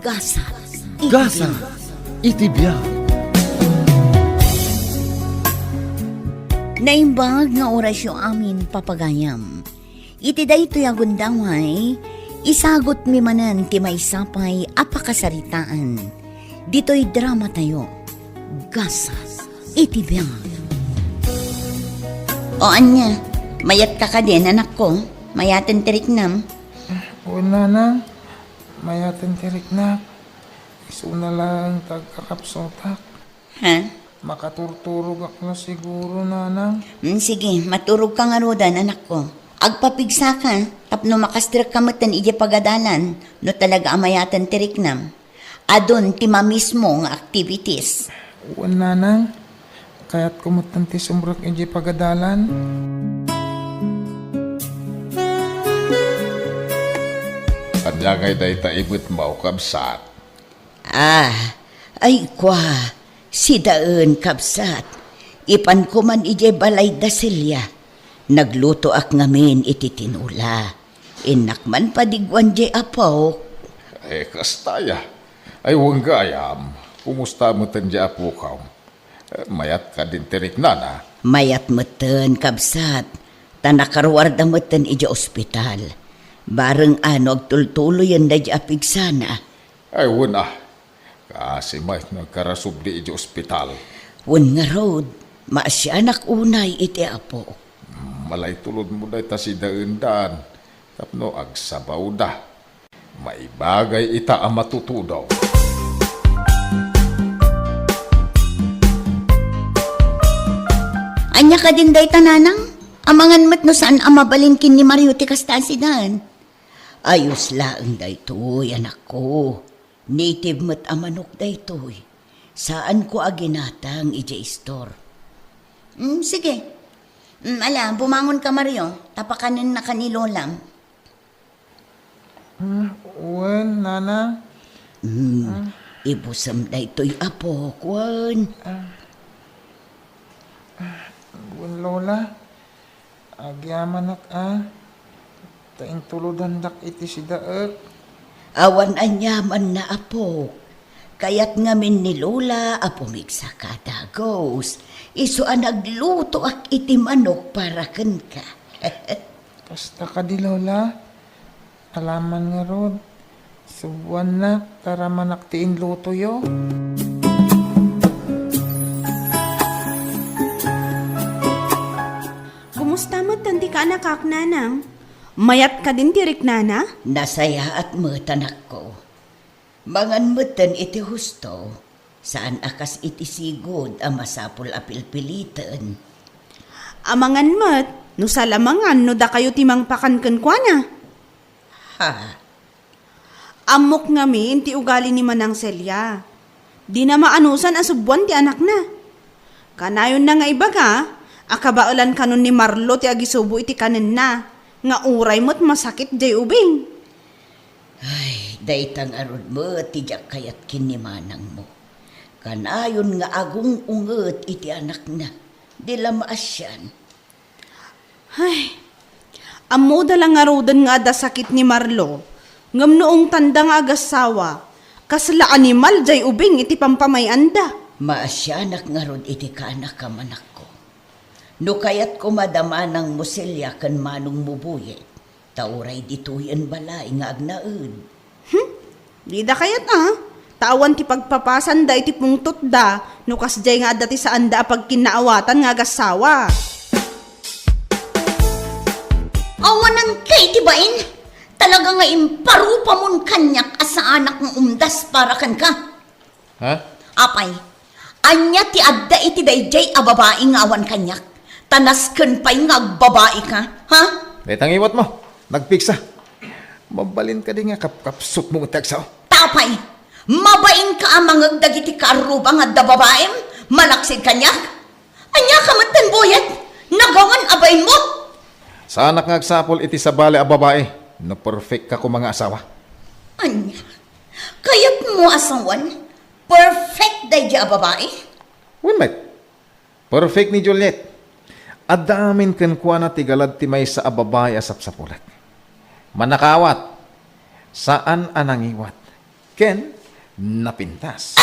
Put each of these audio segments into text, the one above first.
Gasa. Gasa, itibiyag. Naimbag nga orasyo amin papagayam. Iti daytoy agundaway, isagot mi manan ti may sapay apakasaritaan. Dito'y drama tayo. Gasa, itibiyag. O anya, mayat ka din anak ko. Mayaten tiriknam. Wala na. Mayaten tirik na. Isuna lang tagkakapsotak. Ha? Makaturturog ako na siguro, nanang. Sige, maturog ka nga rodan, anak ko. Agpapigsa ka, tapno makastrak kamatan ije pagadalan, no talaga amayatan tiriknam. Adon, tima mismo nga activities. Wala, nanang. Kaya't kumutanti sumrak iji pagadalan. Kanyangay day taibot mao kabsat. Ay kwa, si Daen kabsat. Ipan ko man ije balay da silya. Nagluto ak ngamin iti tinula. Inak man padigwan je apaw. Kastaya. Ay huwag gayam. Kumusta mo tanja po ka? Mayat ka din tirik na. Mayat meten kabsat. Tanakarwarda meten ije ospital. Bareng agtultuloyan da je apigsana. Ay wala. Kasi may nagkarasub di iji ospital. Wen nga road, maasyanak unay iti apo. Malay tulod mo na ita si Daendan. Tapno agsabaw da. May bagay ita ang matutudaw. Anya ka din day tananang? Amangan mat no saan ang mabalingkin ni Mario ti kastasidan. Ayos laeng daytoy, anak ko. Native mat amanok daytoy. Saan ko aginatang ije store? Sige. Ala, bumangon ka Mario. Tapakanin na kanilolam. Wen, nanang. Ibusam daytoy apo, kwan. Wen, lola. Agyaman taing tuludan dak iti si Daet. Awan anyaman na apo. Kaya't ngamin ni Lola apumigsa ka dagos. Iso nagluto ak iti manok para ken ka. Basta ka di, lola. Alaman nga rod. Subuan na, tara manaktiin luto yo. Kumusta mo tanti ka anak nanang? Mayat ka din tirik nana? Nasaya at matanak ko. Mangan matan iti husto. Saan akas iti sigod ang masapul apilpilitan. Amangan mo't, no salamangan no da kayo timang pakankan kwa na. Ha? Amok ngamin ti ugali ni Manang Celia. Di na maanusan asubwan ti anak na. Kanayon na nga iba ka, akabaulan kanon ni Marlo ti agisubo iti kanin na. Nga uray mo't masakit jay ubing. Ay, daytang arod mo tijak kayat kinimanang mo. Kanayon nga agong unget iti anak na. Dila maasyan. Ay, amo dalang nga rodan nga ada sakit ni Marlo. Ngam noong tanda nga agasawa. Kasla animal jay ubing iti pampamayanda. Maasyanak nga rod iti kaanak ka manak ko. No kayat ko madama ng musilya kan manong mubuye. Tauray dituyan balay nga agnaud. Di da kayat tawan ti pagpapasan da iti pungtot da. No kasjay nga dati sa anda pag kinaawatan nga agasawa. Awanan kay tibain. Talaga nga imparupa mon kanyak asa anak ng umdas para kan ka. Ha? Apay, anya ti adda iti dayjay a babae nga awan kanyak. Tanasken pa'y nga agbabae ka, ha? Detang iwat mo. Nagpiksa. Mabalin ka din nga kapsut mong tagsaw. Tapay, mabain ka amang agdagiti karuba nga da babaem, malaksid kanyak. Anya ka matan boyet, nagawan abayin mo. Sa anak nga agsapol iti sa bale a babae. Na perfect ka ko mga asawa. Anya, kayat mo asawan, perfect dayjay a babae. Well, mate. Perfect ni Juliet. Adamin ken kuana ti galad ti maysa a babae a sapsapulat. Manakawat. Saan anangiwat? ken napintas.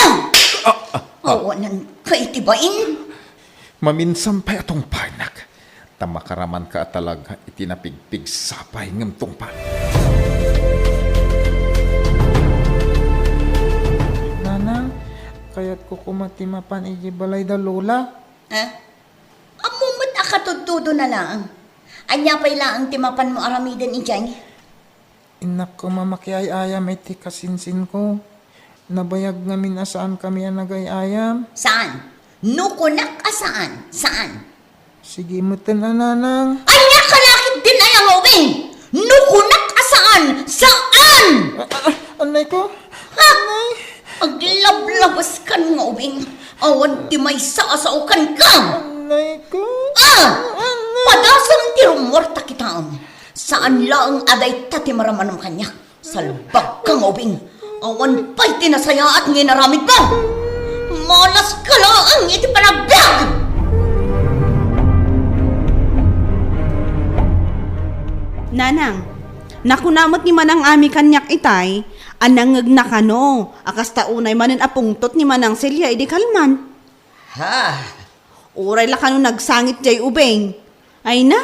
Awanan ka itibain. Maminsan pa atong panak. Tamakaraman ka talaga itinapigpig sapay ngem tungpan. Nanang, kaya't ko kumatimapan balay da lola. Ha? Amumot akatutudo na lang. Anya pa'y lang timapan mo aramidan ijay. Inak ko mamakiay-ayam iti kasinsin ko. Nabayag ngamin asaan kami ang nagay-ayam. Saan? Nukunak saan? Saan? Sige mo na nanang. Anya kalakit din ay ang ubing! Nukunak saan? Saan? Anay ko? Ha? Aglablabas kan nga ubing. Awan ti may saasaukan ka. Anay ko? Padasang ti rumorta kitaan. Saan lang aday tati maramanong kanya. Salbag kang ubing. Awan pa'y tinasaya at nginaramid mo. Malas ka lang iti panagbiag. Nanang, nakunamot ni manang ami kanyak itay, anangag na kano, akas taunay manen apungtot ni manang Celia, idi kalman. Ha? Uray la kano nagsangit jay ubeng. Ay na,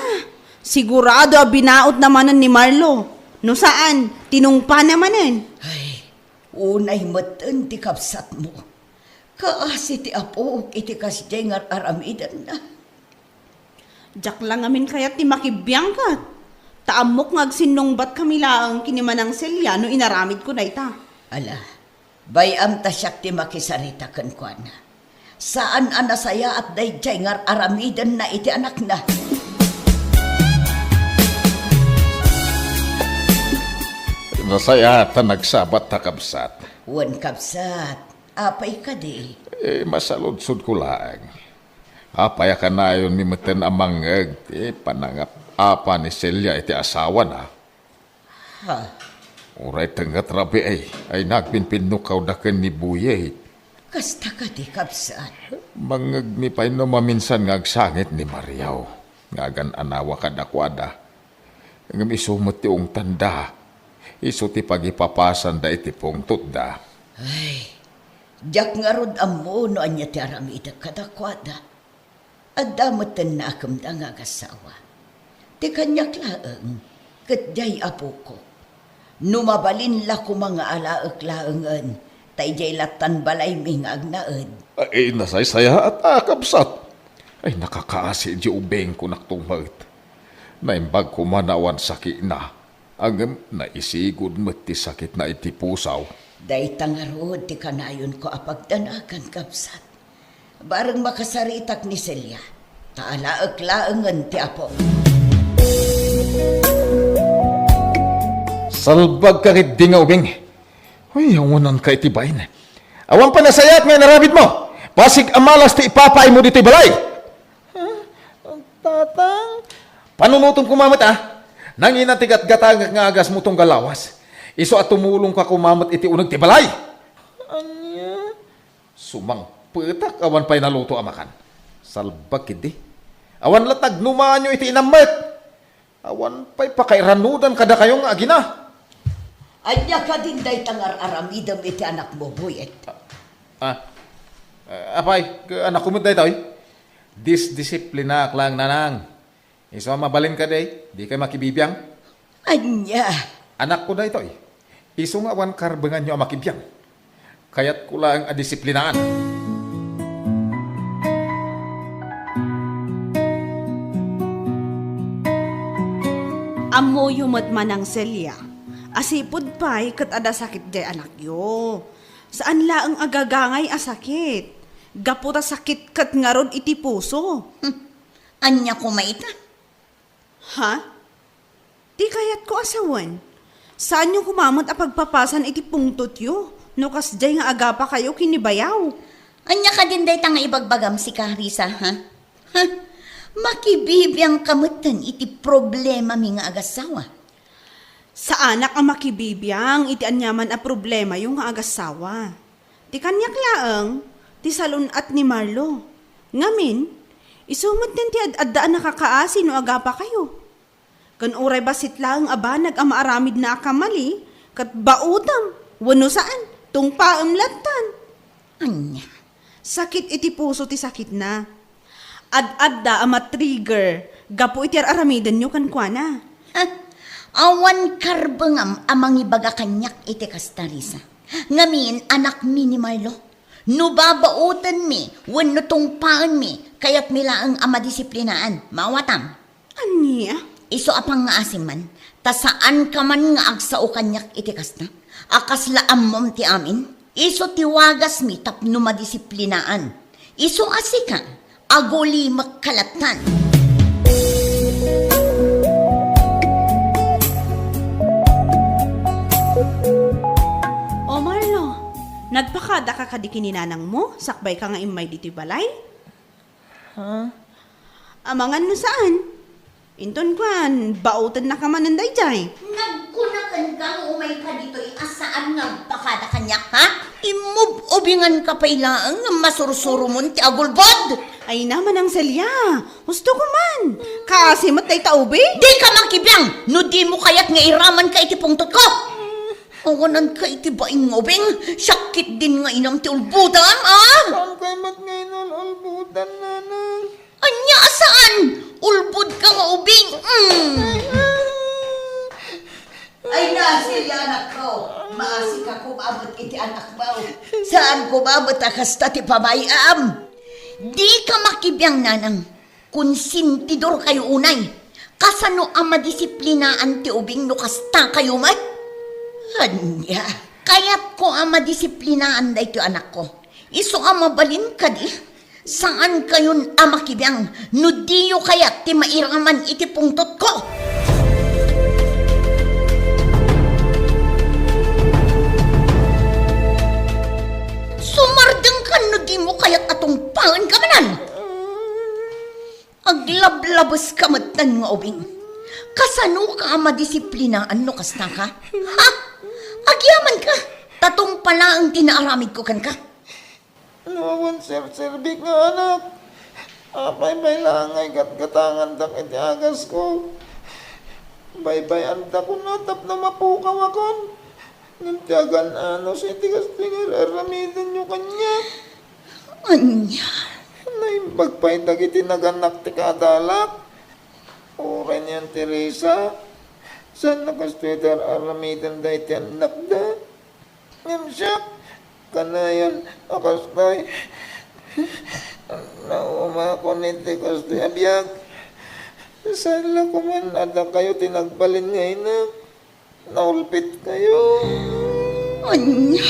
sigurado binaot namanan ni Marlo. No saan, tinungpa namanan. Ay, unay matan ti kapsat mo. Kaasi ti apo iti kasjay nga aramidan na. Jak lang amin kayat ti makibiyang kat. Taamok ngagsinungbat kami laang kinimanang Celia no inaramid ko na ita. Ala, bayam ta siyak ti makisarita kan kwa na. Saan anasaya at dayjay nga aramidan na iti anak na. Nasaya ta nagsabat ta kapsat. Wan kapsat, apay ka di. Masaludsod ko lang. Apaya ka na yun ni meten amangag. Panangap apa ni Celia iti asawa na. Ha? Uray tenggat rabi ay nagpinpinukaw da ken ni Buye. Kasta ka di kapsat. Mangag ni pay no maminsan ngagsangit ni Mariaw. Ngagan anawa kadakwada. Ngam isumot ti ong tanda. Isu ti pagipapasan da iti pungtot da. Ay, jak nga rod amo no anya ti aramida kadakwada. At damatan na akam da nga kasawa. Ti kanyak laeng, katjay apo ko. Numabalin la ko mga alaek laengan, tayjay latan balay mingag naen. Ay nasaysaya at akabsat. Ay nakakaasi di ubeng ko naktumag. Naimbag ko manawan sakit na. Agam naisigod met ti sakit na iti pusaw. Day tangarod ti kanayon ko apagdanagan kapsat. Bareng makasaritak ni Celia, taalaek laengan ti apo. Salbag ka rit di nga ubing. Uy, awanan ka iti bain. Awan pa nasayat nga narabit mo. Pasig amalas ti ipapay mo dito balay. Tatang? Panunutom kumamat Nangina ti gatgatag nga agas mo tong galawas. Iso at tumulong ka kumamat iti unag ti balay. Anya? Sumang petak awan pa'y naluto amakan. Salbag kidi. Awan latag numanyo iti inamet. Awan pa'y pakairanudan kada kayong agina. Anya ka din day tangar aramidam iti anak mo, buyet. Apay, anak kumot day toy. Disdisiplina lang nanang. Iso mabalin ka day, di kay makibibiyang. Anya? Anak ko day toy. Iso nga awan karbengan nyo makibiyang. Kaya't ko lang adisiplinaan. Amo yumat manang Celia. Asipod pa'y kat ada sakit jay anak yo. Saan laang agagangay asakit? Gaputa sakit kat ngarod iti puso. Anya ko maita? Ha? Di kayat ko asawan. Saan yung kumamot a pagpapasan iti pungtot yo? No kasjay nga aga pa kayo kinibayaw. Anya ka din day tanga ibagbagam si Carissa, ha? Ha? Makibibiyang kamutan iti problema mi nga agasawa. Sa anak ang makibibiyang, iti anyaman a problema yung nga agasawa. Ti kanyak laang, ti salunat ni Marlo. Ngamin, isumot din ti ad-addaan nakakaasi no aga pa kayo. Kan uray basit lang abanag ang maaramid na akamali, kat bautang, wano saan, Tungpa latan. Anya. Sakit iti puso ti sakit na. Ad-adda ama trigger. Gapo iti aramidan nyo kan kuana. Awan karbangam amang ibaga kanyak iti kastarisa. Ngamin anak mi ni Marlo. No babautan mi, wenno tungpaan mi, kayat mila ang ama disiplinaan. Mawatam. Anya? Iso apang nga asiman, ta saan ka man nga agsao kanyak iti kasta. Akas laam mom ti amin, iso tiwagas mi tapno madisiplinaan. Iso asika, agoli magkalatan. O Marlo, nagpakada ka kadiki ni nanang mo? Sakbay ka nga imay dito'y balay? Ha? Amangan no saan? Inton kwan, bautan na ka man ng dayjay. Nagkunakan kang umay ka dito, asaan nga pakada kanyak, ha? Imub-ubingan ka pa ilaang nga masursuro mo ti agulbod. Ay naman ang selya. Gusto ko man. Kasi matay taubi. Di ka makibiyang, no di mo kayat nga iraman ka iti pungtot ko. Awanan ka iti baing ubing, sakit din nga inam ti ulbudan, ah? Saan kayo mat ngayon ulbudan, nanang? Anya saan? Ulbud ka nga ubing. Ay nasilya anak ko. Maasi ka kumabot iti anak mo. Saan kumabot akas ti pabayam? Di ka makibiyang nanang. Konsintidor kayo unay. Kasano ang madisiplinaan ti ubing no kasta kayo man? Anya, kayat ko ang madisiplinaan da ito anak ko. Iso ang mabalin ka di. Saan kayon ang makibiyang? No diyo kayat ti mairaman iti pungtot ko. Sumardeng ka no di mo kayat atong pangan ka manan. Aglablabas ka matan nga ubing. Kasano ka ang madisiplinaan no kasta ka? Ha? Agyaman ka. Tatong pala ang tinaaramid ko kan ka. Nawan sir-serbik nga anak. Apay may langay gat-gatangan dak iti agas ko. Bye-bye anta ko na tap na mapukaw akon. Nantiyagan ano si tigas-tigar aramidan nyo kanya. Anya. Naimbag pa'y dagiti naganak ti kadalak. Oray niyan Teresa. San nakastwetar aramidan da iti anak da. Ngamsyak. Kanayan akastay. Nauma ko niti kastay abiyag. Sala ko man ada kayo tinagbalin ngayon na. Naulpit kayo. Anya.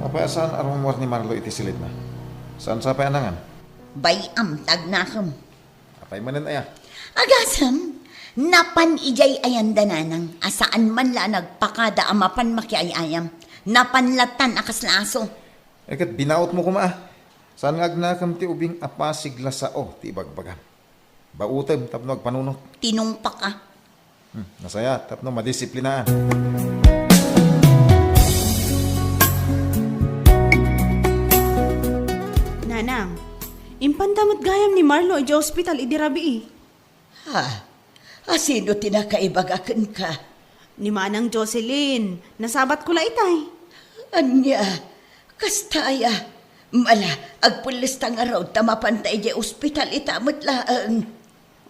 Apa saan arumor ni Marlo iti silid na? Saan sa payanangan? Bayam tagnakam. Apay manen aya? Agasam. Napan ijay ayan dananang. Asaan man la nagpakada amapan makiayayam. Napanlatan akas laso. Eket binaot mo kuma. Saan nga agnakam ti ubing apasigla sao ti ibagbagam. Bautem tapno agpanunot. Tinungpak ka. Nasaya tapno madisiplinaan. Nanang, impandamot gayam ni Marlo iti hospital idirabi. Ha? Asino tinakaibagakan ka? Ni Manang Jocelyn, nasabat ko la itay. Anya, kastaya. Mala, agpulistang araw tamapantay di ospital itamot laang.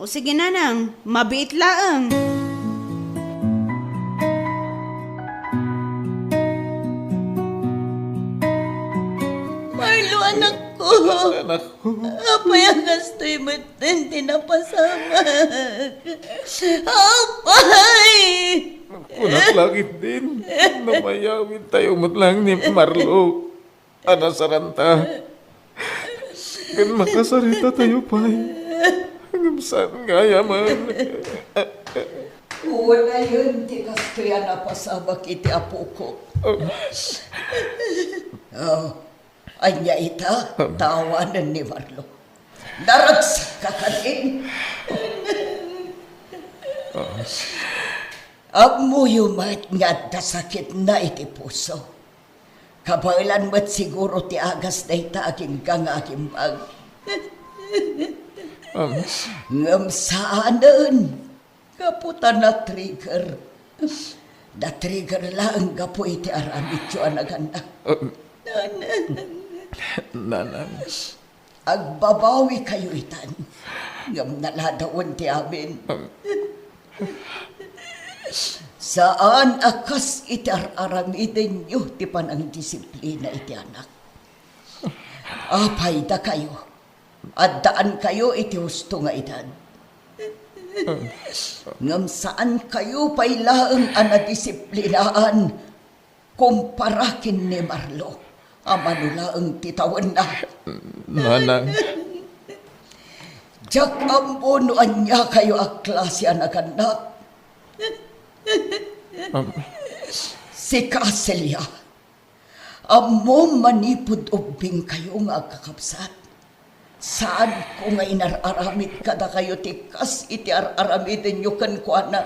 O sige nanang, mabait laang. Marlo, anak ko. Anak ko. Apay ang gastoy mo din tinapasama. Apay! Kunak langit din. Namayawin tayo matlang ni Marlo. Anasaranta. Kan makasarita tayo pa'y. Hanggang saan nga yaman. Wala yun, di gastoy ang napasama kiti apo ko. Oh, anya ita, tawanan ni Marlo. Daragsak ka ka din. Agmuyumat nga dasakit na iti puso. Kabailan mo't siguro ti agas na itaging kang aking bag. Ngamsaanan, Kaputa na trigger. Na trigger lang gapo iti aramid yo anak-anak. Nanang, Agbabawi kayo itan. Ngam naladawon ti amin. Saan akas iti aramiden nyo ti panang disiplina iti anak. Apay da kayo. At daan kayo iti husto nga itan. Ngam saan kayo pailaang anadisiplinaan kumparakin ni Marlo. Amanulaang titawan na. nanang, Diyak ang bunuan niya kayo ang klase anak-anak. Si Kaselia, amo manipod ubing kayo nga kakapsat. Saan ko nga inararamid kada kayo tikas iti araramidin nyo kan kuana.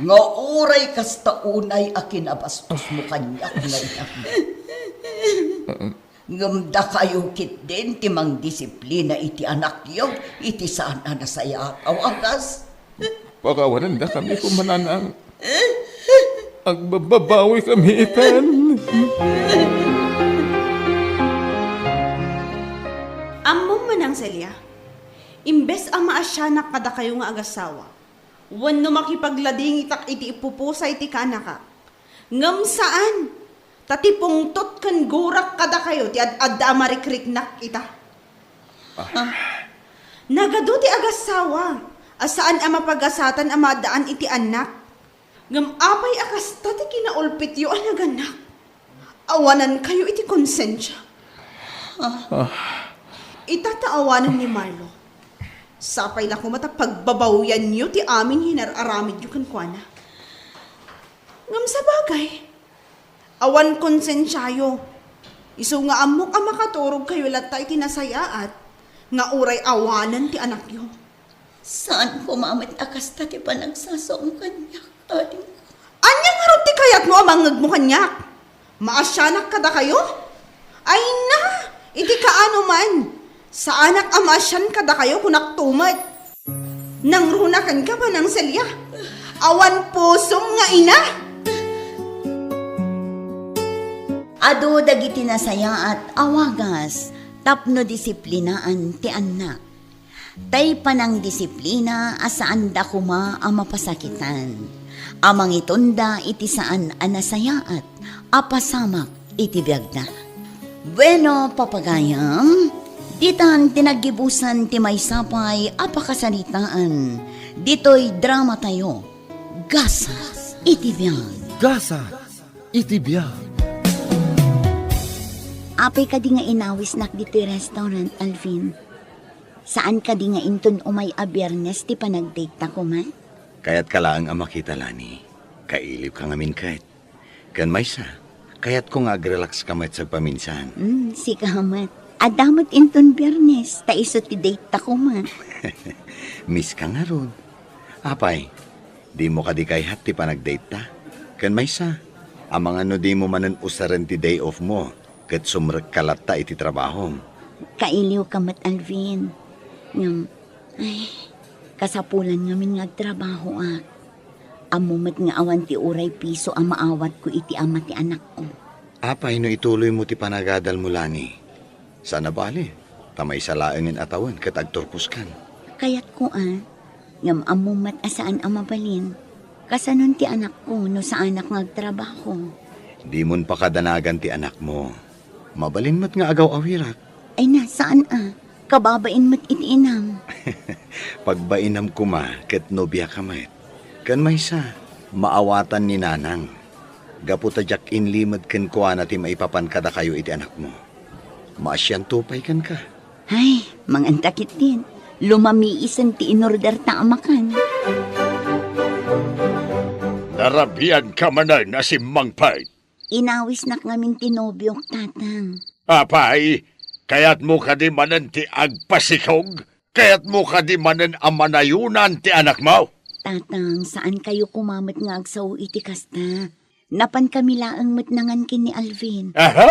Nga uray kasta unay akinabastos mo kanyak ngayon. Ngamda kayo kit din timang disiplina iti anak yo, iti sana na saya awagas. pakawanan na kami kumananang. Agbababawi kami itan. Ammom manang Celia, imbes ang maasyanak kada kayo nga agasawa, wano makipaglading itak iti ipupusa iti kanaka. Ngam saan? Tatipong tot kan gurak kada kayo ti ad-adda amarikrik-nak ita. Nagado ti agasawa, asaan ang mapagasatan ang madaan iti anak. Ngam apay akas ti kinaulpit yo anaganak. Awanan kayo iti konsensya. Itataawanan ni Marlo. Sapay lang kumata pagbabawyan niyo ti amin hinararamid yu kankwana. Ngam sa bagay, awan konsensyayo. Iso nga amok ang makaturog kayo latay tinasayaat, nga uray awanan ti anak yu. Saan kumamit akas ti panagsasaong kanyak, ading ko. Anyang harap ti kayat mo amangag mo kanyak? Maasyanak kada kayo? Ay na, iti kaano man. Sa anak amasyan kada kayo kunak tumat. Nang runakan ka pa ng Celia. Awan pusom nga ina. Ado dagiti nasaya at awagas, tapno disiplinaan ti anak. Tay panang disiplina asaan da kuma ang mapasakitan. Amang itunda iti saan anasayaat, apasamak iti biyagda. Bueno, papagayam, ditan tinagibusan ti may sapay apakasalitaan. Dito'y drama tayo. Gasa iti biyag. Gasa, itibiyag. Apay ka di nga inawis nak dito'y restaurant, Alvin. Saan ka di nga inton umay a biyernes ti panagdate ta ko man? Kaya't kalaang ang makita, Lani. Kailip ka ngamin kahit. Kan may sa, kaya't ko nga relax ka sa paminsan. Si kahamat. Adamot inton biyernes, ta iso ti date ta ko man. Miss ka nga ron. Apay, di mo ka di kayhat ti panagdate ta. Kan may sa, amang ano di mo manan usaran ti day off mo, kat sumrek kalat ta iti trabaho. Kailiw kamat, Alvin. Ngam, ay, kasapulan ngamin ngagtrabaho ak. Amumat nga awan ti uray piso ang maawat ko iti ama ti anak ko. Apay no ituloy mo ti panagadal mo, Lani. Sana bali, tamay sa laengin atawan kat agturpos kan. Kayat ko ngam amumat asaan ang mabalin. Kasanon ti anak ko no sa anak ngagtrabaho. Di mon pakadanagan ti anak mo. Mabalin mo't nga agaw awirak. Ay nasaan kababain mo't iti inam. Pagbainam kuma, ket nobya kamat. Kan may sa, maawatan ni nanang. Gaputa jak inlimad ken kuana ti maipapan kada kayo iti anak mo. Maasyan tupay kan ka. Ay, mangantakit din. Lumamiisan ti inorder ta amakan. Narabian ka manan na si Mangpay. Inawis na ngamin tinobyok tatang. Apay, kaya't mo ka di manan ti agpasikog? Kaya't mo ka di manan amanayunan ti anak mo? Tatang, saan kayo kumamit nga agsaw iti kasta? Napan kami laang matnangan kin ni Alvin. Aho!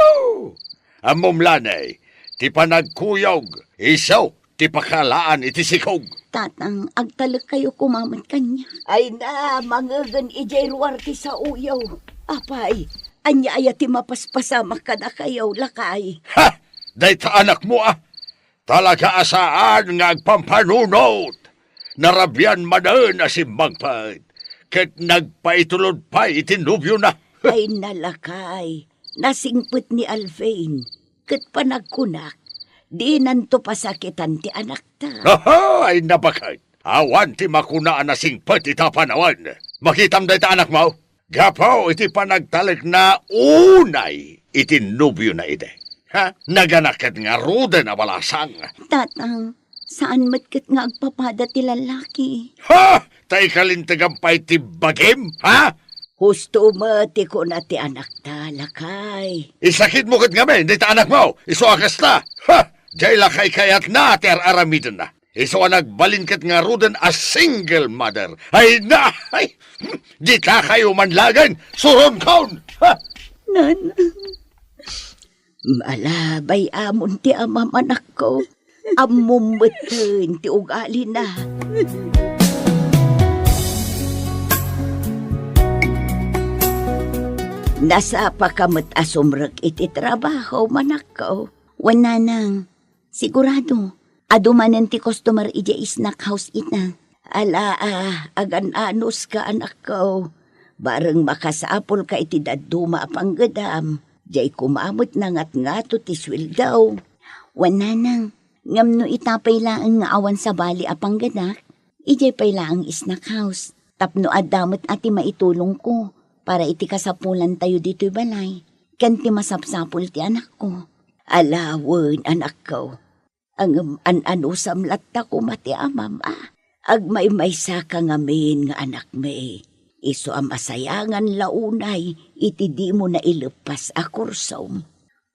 Amom lanay, ti panagkuyog, isaw, ti pakalaan iti sikog. Tatang, agtalag kayo kumamat kanya. Ay na, mangagan ijay ruwarte sa uyaw. Apay, anya ayati mapaspasamak ka na kayo, lakay. Ha! Dahita anak mo Talaga asaan nga agpampanunot. Narabyan manan asimbang pad. Ket nagpaitulod pa itinubyo na. Ay nalakay, nasingput ni Alvain. Kat panagkunak, di nanto pasakitan ti anak ta. Aha! Ay nabakad. Awan ti makunaan na singpet itapanawan. Makitam dahita anak mo. Gapaw iti panagtalik na unay itinubyo na ide. Ha? Naganakat nga rude na balasang. Tatang, saan matkat nga agpapada ti lalaki? Ha? Tay kalintagan ti bagim? Ha? Husto mati ko na ti anak ta, lakay. Isakit mo kat ngamin, di ta anak mo. Iso akas na. Ha? Jay lakay kayat na ter aramidin na. Iso nagbalin kat nga ruden a single mother. Ay na! Ay! Di ta kayo manlagan. Suron kaun! Ha? Nanang, malabay amon ti amamanak ko. Amumutun ti ugali na. Nasa pakamot asumrek iti trabaho manak ko. Wananang, sigurado, adumanan ti customer ija snack house ita. Ala agan anos ka anak ko. Bareng makasapol ka iti daduma panggadam. Jay kumamot na ngato ti sweldaw. Wananang, ngamno itapay laang nga awan sa bali apang gadak. Ijay pay laang snack house. Tapno adamot ati maitulong ko. Para iti kasapulan tayo dito'y balay. Kanti masapsapul ti anak ko. Alawan, anak ko. Ang an-anusam latta ko mati amam Agmay-maysa ka ngamin nga anak me. Iso ang masayangan launay, iti di mo na ilepas a kursom.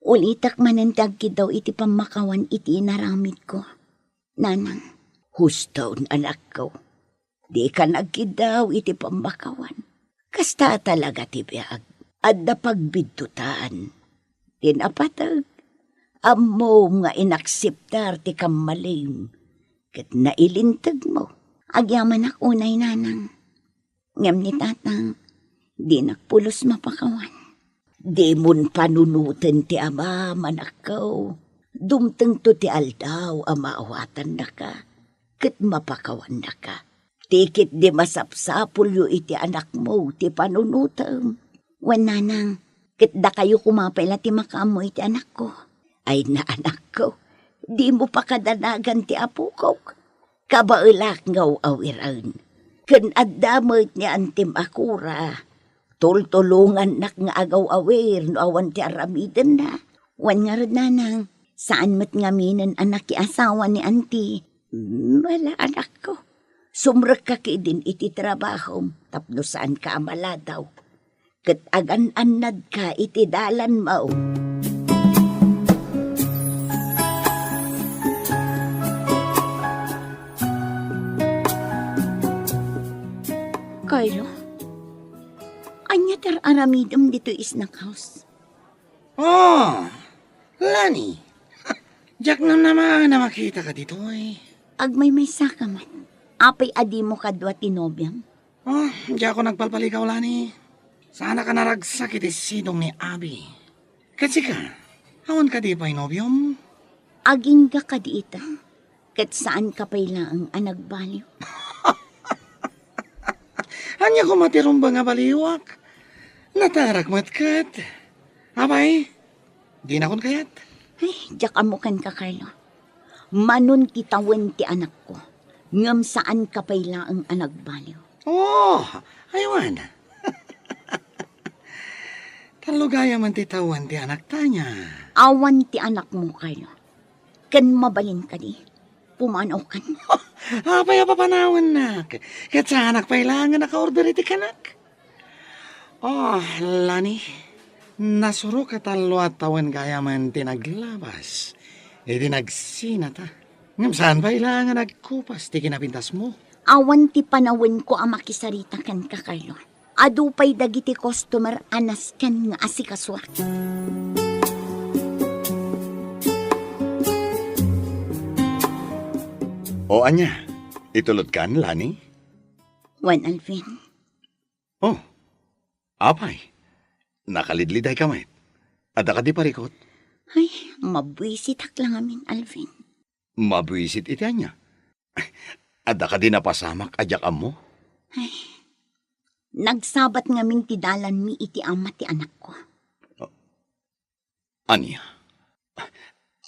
Ulitak manantag ki daw iti pamakawan iti inaramid ko. Nanang, huston anak ko. Di ka nagkidaw iti pamakawan. Kasta talaga ti biag, adda pagbidtutan. Tinapatag, ammo nga inaksiptar ti kamalim. Kat nailintag mo, agyaman ak unay nanang. Ngam ni tatang, di nakpulos mapakawan. Di mon panunutan ti ama manakaw. Dumteng to ti aldaw amaawatan na ka. Kat mapakawan na ka. Tikit di masapsapul yu iti anak mo, ti panunutam. Wananang, kitda kayo kumapay ti makamo iti anak ko. Ay na anak ko, di mo pa kadanagan ti apo ko. Kabailak ngaw awiran. Ken addamot ni antim akura. Tultulungan nak nga agaw awir no awan ti aramiden na. Wan nga rin nanang, saan mat ngaminan anak ki asawa ni anti? Wala anak ko. Sumrek ka din iti trabaho, tapno saan ka amala daw. Kat agan-anad ka iti dalan mo. Carlo, anya tar aramidam dito snack house. Oh, Lani. Jack naman na makita ka dito eh. Agmay may saka man. Apay adi mo kadwa tinobyam. Oh, di ako nagpalpaligaw, Lani. Sana ka naragsak iti sidong ni Abi. Kasi ka, awan ka di pa inobyom? Aging ka kadiita. Kat saan ka pala ang anagbaliw? Anya ko matirumba nga baliwak. Natarak matkat. Abay, di na kon kayat. Ay, diyak amukan ka, Carlo. Manon kitawan ti anak ko. Ngam saan ka pala ang anagbaliw? Oh, aywan. Talugaya man titawan ti anak tanya. Awan ti anak mo, Carlo. Kan mabalin ka di. Pumanaw kan. Apay papanawan nak. Kat sa anak pailangan naka-order iti kanak. Oh, Lani. Nasuro ka talo at tawan kaya man tinaglabas. Iti nagsinata. Ngam saan pailangan nagkupas ti kinapintas mo? Awan ti panawin ko ang makisarita kan ka, Carlo. Adupay dagiti customer anas kan nga asikaswa. O anya, Itulod kan, Lani? Wan, Alvin. Oh, apay. Nakalidliday ka, mate. Ada ka di parikot. Ay, mabwisit lang amin, Alvin. Mabwisit iti niya. Ada ka di napasamak adyak mo? Nagsabat ngamin ti dalan mi iti ama ti anak ko. Aniya?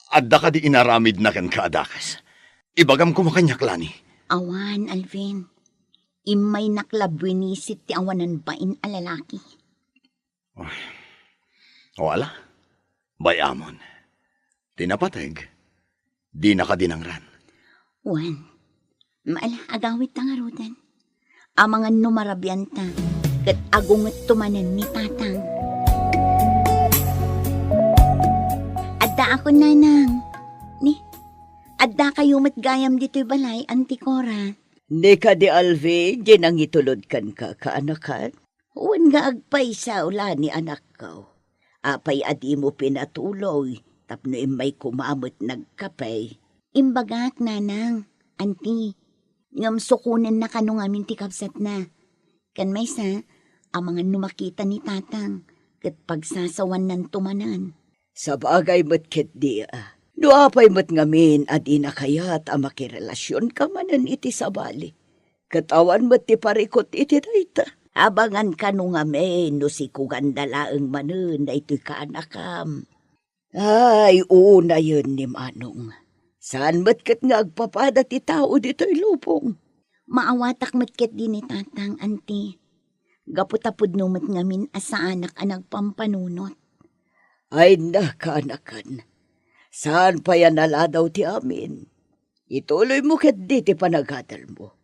Ada ka di inaramid na kan kaadakas. Ibagam ko makanyak, Lani. Awan, Alvin. Imay naklabwinisit ti awanan bain a lalaki. Wala. Bayamon. Tinapateg. Di nakadinangran. Wan, maala agawit ta nga rudan. Amangan numarabyan ta, kat agungot tumanan ni tatang. Adda ako nanang. Adda kayo matgayam dito'y balay, Auntie Cora. Ni ka di Alvi, di nang itulod kan ka, kaanakan? Huwag nga agpay sa ula ni anak ko. Apay adi mo pinatuloy, tapno imay kumamot nagkapay. Imbagak, nanang, Auntie, ngam sukunan na kanong amin ti kapsat na. Kan may sa, amangan numakita ni tatang, kat pagsasawan ng tumanan. Sa bagay matkit di no apay mat ngamin adi na kayat a makirelasyon ka manan iti sabali. Katawan mat ti parikot iti dayta. Abangan ka nung amin, no si kugandalaang manan na ito'y kaanakam. Ay, una yun ni Manong. Saan matkat nga agpapada ti tao dito'y lupong? Maawatak matket din ni tatang, Auntie. Gaputapod numat ngamin asa anak ang nagpampanunot. Ay nakaanakan. Saan pa yan naladaw ti amin? Ituloy mo ket di ti panagadal mo.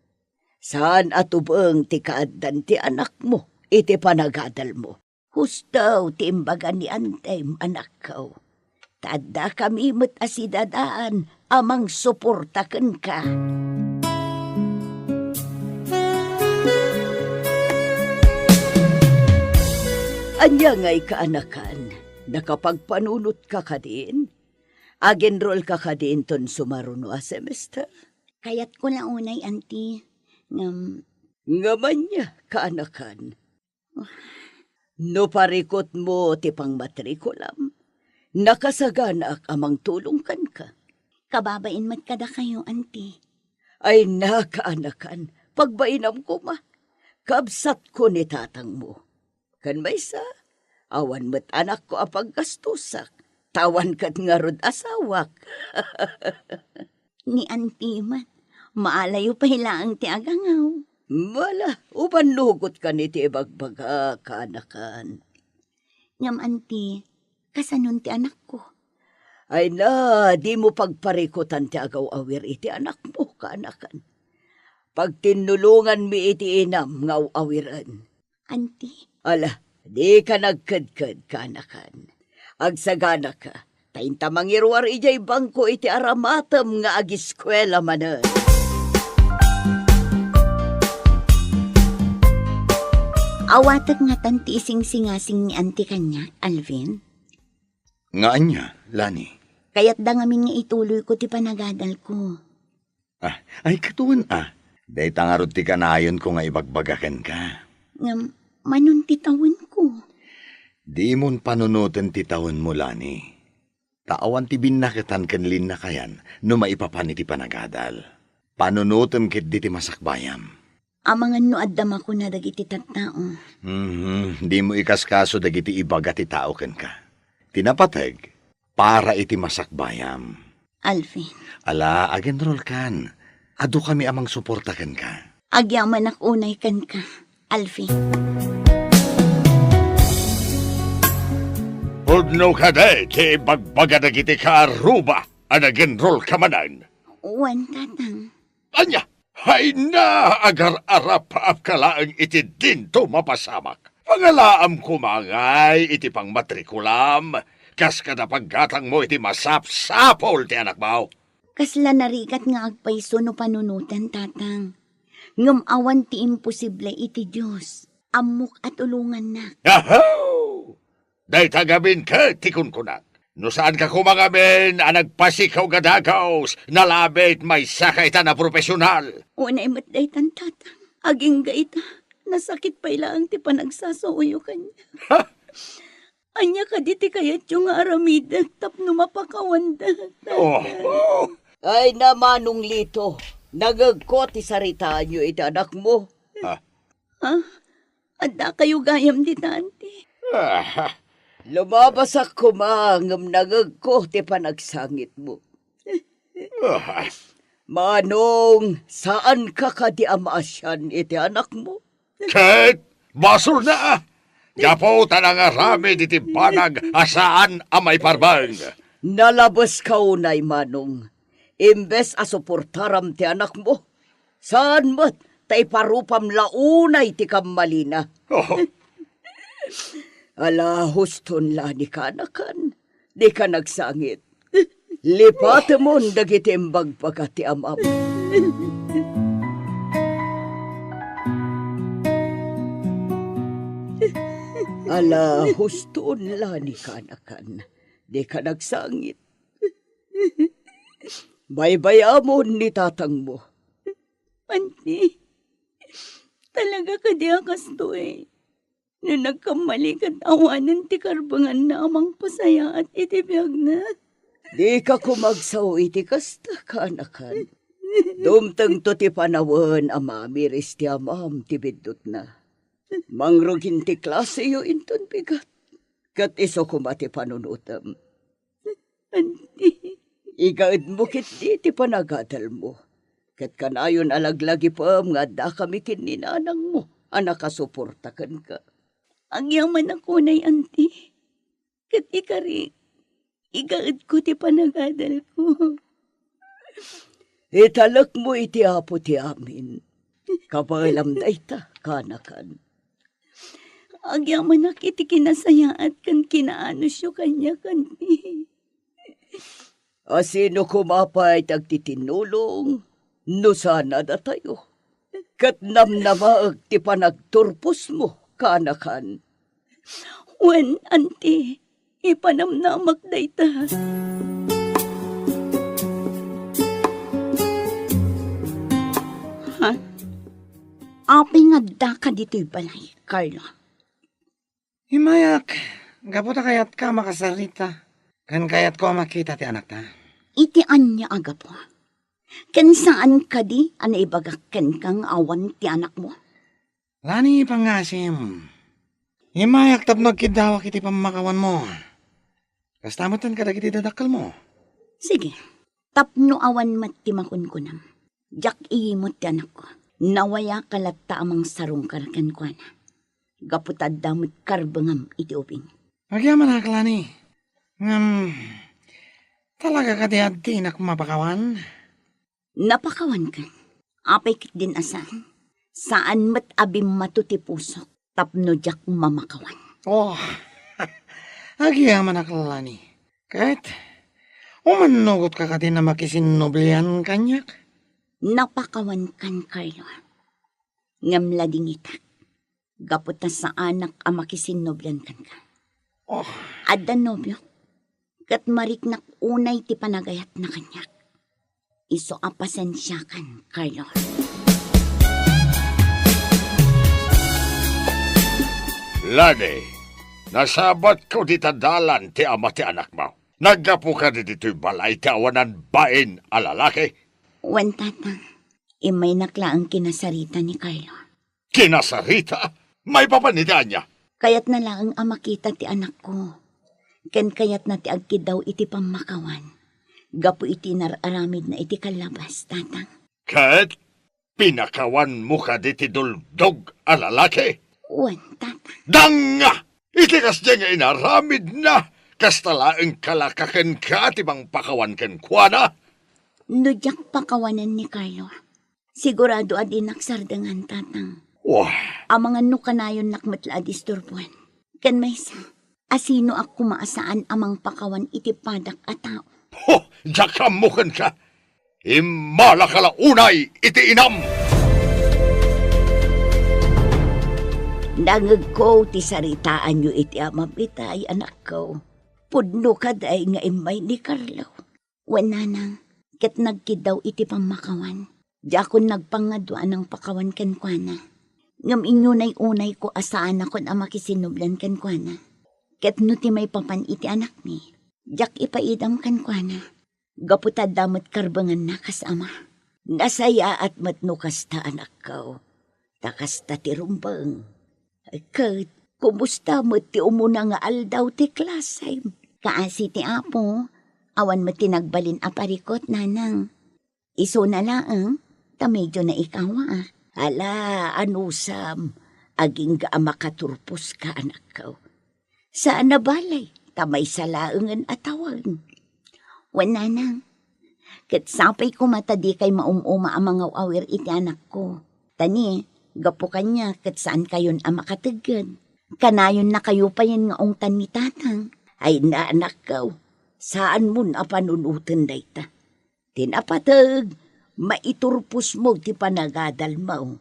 Saan atubang ti kaaddan ti anak mo, iti panagadal mo? Hustaw ti imbaga ni Antay, anak ko. Tada kami met asidadaan, amang suportaken ka. Anya nga'y kaanakan, nakapagpanunot ka ka din? Agenroll ka ka din ton sumaruno a semester? Kayat ko na unay, Auntie. Ngaman niya, kaanakan. No parikot mo ti pang matrikulam, nakasaganak amang tulungkan ka. Kababain mat kada kayo, Auntie. Ay nakaanakan, pagbainam ko ma, kabsat ko ni tatang mo. Kan may sa, awan mat anak ko apag gastusak, tawan kat nga rod asawak. Ni Auntie mat, maalayo pa hilaang ti agangaw. Mala, uban lugot ka ni ti ibagbaga, kaanakan. Ngam, Auntie, kasanon ti anak ko. Ay na, di mo pagparikutan ti agaw-awir iti anak mo, kaanakan. Pag tinulungan mi iti inam, ngaw-awiran. Auntie, Ala, di ka nagkadkad, kaanakan. Agsagana ka, tainta mangirwar ijay bangko iti aramatam nga agiskwela manan. awatag nga tanti ising-singasing ni Auntie kanya, Alvin. Nga anya, Lani? Kaya't da ngamin nga ituloy ko ti panagadal ko. Ay katuan Day tangarod ti kanayon ko nga ibagbagakan ka. Ngam, manon ti tawin ko. Di mon panunutin ti taon mo, Lani. Taawan ti binnakitan kanlin na kayan no maipapan iti panagadal. Panunutin kit di ti masakbayam. Amangan no addam ako na dagiti tattao. Di mo ikaskaso dagiti ibaga ti tao ken ka. Tinapateg, para iti masakbayam. Alvin, Ala, agenrol kan. Ado kami amang suporta ken ka. agyaman unay kan ka, Alvin. Udno ka day, ti bagbaga na kiti ka aruba, ang agenrol ka manan. Wan, tatang. Anya, hay na agar-arap kalaang iti dinto mapasamak. Pangalaam kumangay iti pang matrikulam, kas kada paggatang mo iti masapsapol ti anak mo. Kasla narikat nga agpaiso no panunutan, tatang. Ngam awan ti imposible iti Diyos. Amok at ulungan na. Aho! Day tagabin ka, tikun kunak. No saan ka kumagamin ang nagpasikaw gadagaws, nalabit may sakay ta na profesional. Unay matdaytan tatang. Aging gaita. Nasakit pa ilang ti panagsasuyo kanya. Anya ka diti kayat yung aramida tapno mapakawanda. Oh. Ay namanong lito, nagagko ti saritaan nyo iti anak mo. Ha? Anda kayo gayam di tanti. Lumabas ako mangam nagagko ti panagsangit mo. Manong, saan ka kadi amasyan iti anak mo? Ket, basur na! Gapo tanang arami diti banag asaan amay parbang. Nalabas ka unay, Manong. Imbes asuportaram ti anak mo. Saan mo't tay parupam launay ti kamalina. Oh, Ala, huston la ni kanakan. Di ka nagsangit. Lipat mo dagiti imbag pagati amam. Ala, huston la ni kanakan. Di ka nagsangit. Baybayamon ni tatang mo. Panti. Talaga ka di akas to eh. Na nagkamali kat awanan ti karbangan na amang pasaya at itibiyag na. Di ka kumagsaw iti kasta kanakan. Dumtang to ti panawan amamiris ti amam ti bidot na. Mangrugin ti klase yo inton bigat. Kat iso kumati panunutam. Panti. Igaid mo kit di ti panagadal mo. Kat kanayon alaglagi pa nga da kami kininanang mo. Anak kasuportakan ka. Ang yaman ako na'y anti. Kat ikari. Igaad ko ti panagadal ko. Italak mo iti apo ti amin. Kapalam da ita kanakan. Ang yaman na kiti kinasayaat kan kinaano siyo kanya kanti. Asino kumapay tagtitinulong, no sana da tayo. Kat namnamaag ti panagturpos mo, kanakan. Wen, anti, ipanamnamak dayta. Ha? Apay nga da ka dito'y balay, Carlo. Himayak, gaputa kayat ka makasarita. Kan kayat ko makita ti anak ta. Iti anya aga po. Kan saan ka di, ana ibagakken kang awan ti anak mo? Lani pangasim. Himayak tapnog kidawak iti pamakawan mo. Kastamutan ka dagiti dadakal mo. Sige, tapno awan mat ti makunkunam. Jak iimot ti anak ko. Nawaya kalatta amang sarong karakan ko na. Gaputad damot karbangam iti uping. Agyaman ak, Lani. Talaga ka di inak mapakawan? Napakawan ka. Apay kit din asan. Saan mat abim matuti pusok. Tapno jak mamakawan. Oh, agyaman ak, Lani. Kahit umanugot ka din na makisinoblihan kanyak. Napakawan kan, Carlo. Ngamla dingitak. Gaputa sa anak amakisinoblan kan ka. Oh, Adda nobyo. Kat mariknak unay ti panagayat na kanyak. Iso apasensya kan, Carlo. Lani, nasabat ko di tadalan ti ama ti anak mo. Naggapo ka di dito'y balay ti awanan bain a lalaki. Wan tatang, imay nakla ang kinasarita ni Carlo. Kinasarita? May papanidaan niya. Kayat na lang ang makita ti anak ko. Ken kayat na ti agkid daw iti pamakawan. Gapo iti nararamid na iti kalabas, tatang. Kat, pinakawan mo ka di ti duldog a lalaki. Wan, tatang. Danga! Itikas niya nga inaramid na. Kastalaang kalakaken ka ti bang pakawan ken kuana. Nudyak pakawanan ni Carlo. Sigurado adi naksardangan, tatang. Wah, Amang ano kanayon nakmatla disturbuan. Kan may sa, asino ako maasaan amang pakawan iti padak at tao. ho, jakamukan ka. Imala ka unay iti inam. Nangag ko ti saritaan nyo iti amam itay anak ko. Pudno ka day nga imay ni Carlo. Wala nang, kat nagkidaw iti pamakawan. Di ako nagpangadwa ng pakawan kankwana. Ngam inyunay unay ko asaan ako na makisinublan kankwana. Kat no ti may papan iti anak ni, jak ipaidam kankwana. Gaputad damot karbangan na kasama. Nasaya at matnukas ta anak ko. Takas ta ti rumbang. Kat, kumusta mo ti umuna nga aldaw ti klasay? Kaasi ti apo, awan mo tinagbalin aparikot nanang. Iso na laang, ta medyo na ikaw ah. Ala, anusam, aging ga makaturpos ka anak ko. Saan na balay, ta may salaangan atawag. Wala nang, kat sapay ko matadi kay maumuma ang mga awir iti anak ko. Tani, gapo kanya kat saan kayon ang makatagad. Kanayon na kayo pa yan nga ongtan ni tatang. Ay na anak ko, saan mo na panunutan dayta? Tinapatag, maiturpos mo ti panagadal mo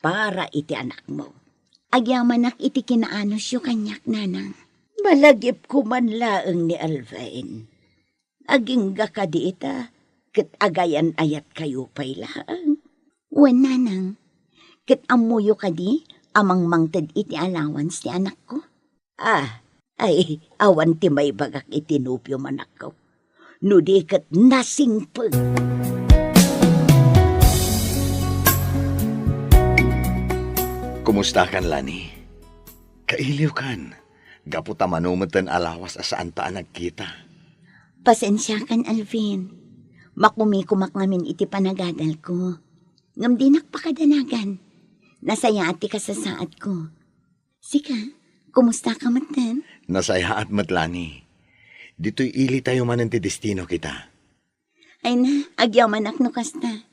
para iti anak mo. Agyaman iti kinaanos yu kanyak nanang. Malagip ko man laeng ni Alvain. Aging ka di ita, kat agayan ayat kayo pa'y laang. Wan nanang, kat amuyo ka di, amang mangtad iti allowance ti anak ko. Ay, awan ti may bagak itinupyo manak ko. Nudi kat nasingpag. Kumusta kan, Lani? Kailiw kan. Gaputa manumatan alawas asaan ta nagkita. Pasensya kan, Alvin. Makumikumak ngamin iti panagadal ko. Ngam di nakpakadanagan. Nasaya ati kasasaad ko. Sika, kumusta ka matan? Nasaya at matlani. Dito'y ili tayo man ti destino kita. Ay na, agyaman no kasta.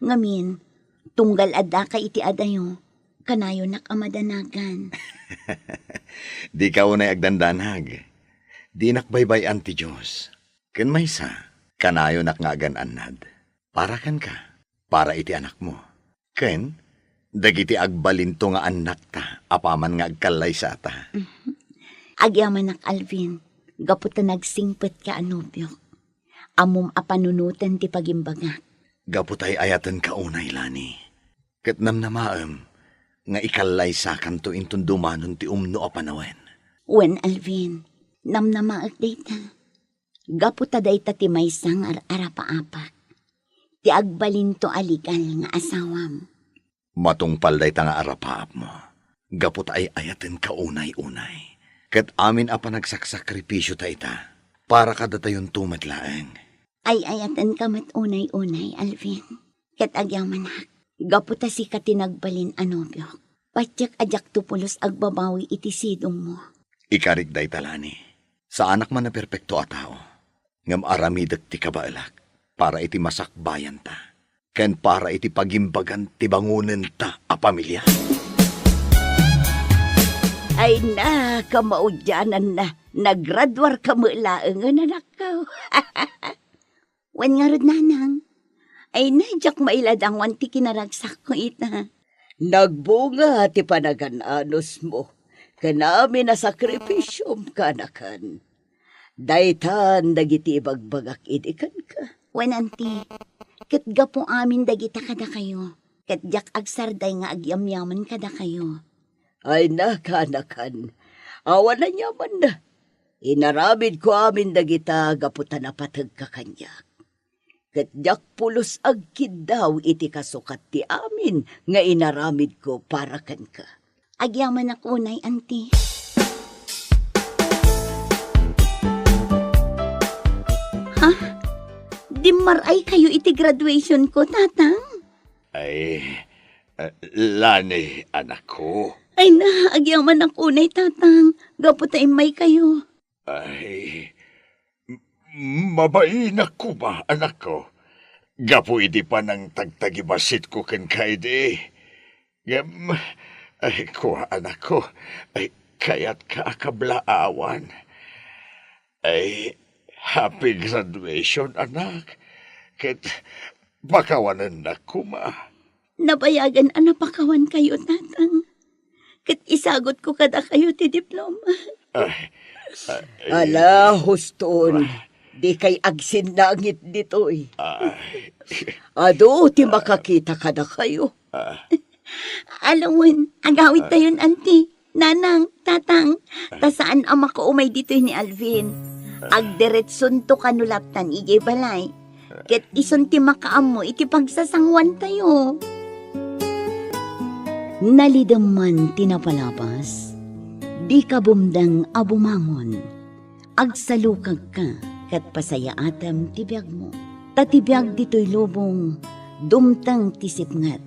Ngamin, tunggal adda ka iti adayo. Kanayo nakamadanagan. Di ka unay agdandanag. Di nakbaybayan ti Diyos. Ken maysa, kanayo nakngagan anad. Para kan ka, para iti anak mo. Ken, dagiti agbalinto nga anak ta, apaman nga agkalay sa ta. Agyaman nak Alvin, gaputa nagsingpet ka anubyok. Amum apanunutan ti pagimbagak. Gaputay ayatan ka unay, Lani. Ket namnamaem, nga ikalay sa kanto intun dumanon ti umno a panawen. Wen Alvin, namnamaak dayta. Gaputa dayta ti maysang arapaapak. Ti agbalinto aligal nga asawam. Matungpal dayta nga arapaap mo. Gaput ay ayaten ka unay-unay. Ket amin a panagsakripisyo ta ita. Para kadatayon tumadlaeng. Ay ayatan ka mat unay-unay, Alvin. Ket agyamanak. Gaputa si katinagbalin anobyok. Patyak ajak tupulos agbabawi iti sidong mo. Ikarig day talani. Sa anak man na perpekto a tao. Ngam aramidak ti kabaalak. Para iti masakbayan ta. Ken para iti pagimbagan ti bangunan ta a pamilya. Ay na, kamaudyanan na. Nagradwar ka mo laengan anak ko. Wan nga rod nanang. Ay na, jak mailadang wanti kinaragsak ko ita. Nagbunga ti panagananos mo. Kanami na sakripisyom kanakan. Daytan dagiti bagbagak idikan ka. Wan anti, katga po amin dagita kada kayo. Katjak agsarday nga agyamyaman kada kayo. Ay na kanakan. Awan na nyaman na. Inaramid ko amin dagita gaputan na patag ka kanyak. Katjak pulos agkid daw iti kasukat ti amin nga inaramid ko para kan ka. Agyaman ako unay, anti. Ha? Di maray kayo iti graduation ko, tatang? Ay, Lani, anak ko. Ay na, agyaman ako unay, tatang. Gaputay may kayo. Ay, mabainak ko ba, anak ko? Gapo iti pa ng tagtagibasit ko ken kaide. Ay, kuha anak ko. Ay, kaya't kaakablaawan. Ay, happy graduation, anak. Ket, bakawanan na kuma. Nabayagan anapakawan kayo, tatang. Kat isagot ko kada kayo ti diploma. Ay, Ala, huston. Di kay agsin langit dito eh. Ado, ti makakita ka na kayo. Alawin, agawit tayo auntie. Nanang, tatang, tasaan ang makaumay dito ni Alvin. Agdiretson to kanulaptan igay balay. Ket ison ti makaam mo iti pagsasangwan tayo. Nalidaman tinapalabas, di ka bumdang abumangon. Agsalukag ka, kat pasayaatam tibiyag mo. Tatibiyag dito'y lubong, dumtang tisipngat.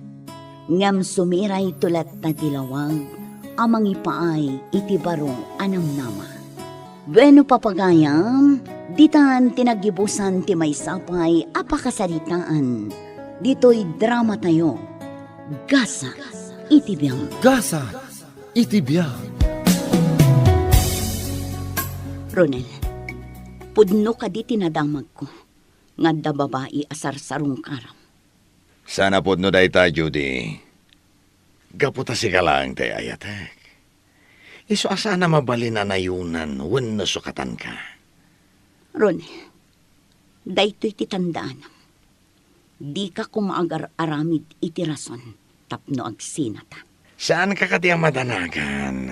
Ngam sumiray tulat na tilawag, amang ipaay iti barong anam nama. Bueno papagayam, ditan tinagibusan ti may sapay apakasaritaan. Dito'y drama tayo, gasa itibiyang. Gasa, itibiyang. Ronel, pudno ka di tinadamag ko, nga da babae asar-sarong karam. Sana po no dayta, Judy. Gaputa si kalang tay ayatek. Iso asana mabalin na nayunan, wen nasukatan ka. Ronel, dayto'y titandaanam. Di ka kumaagar-aramid iti rason, tapno agsinata. Saan ka katiyang madanagan?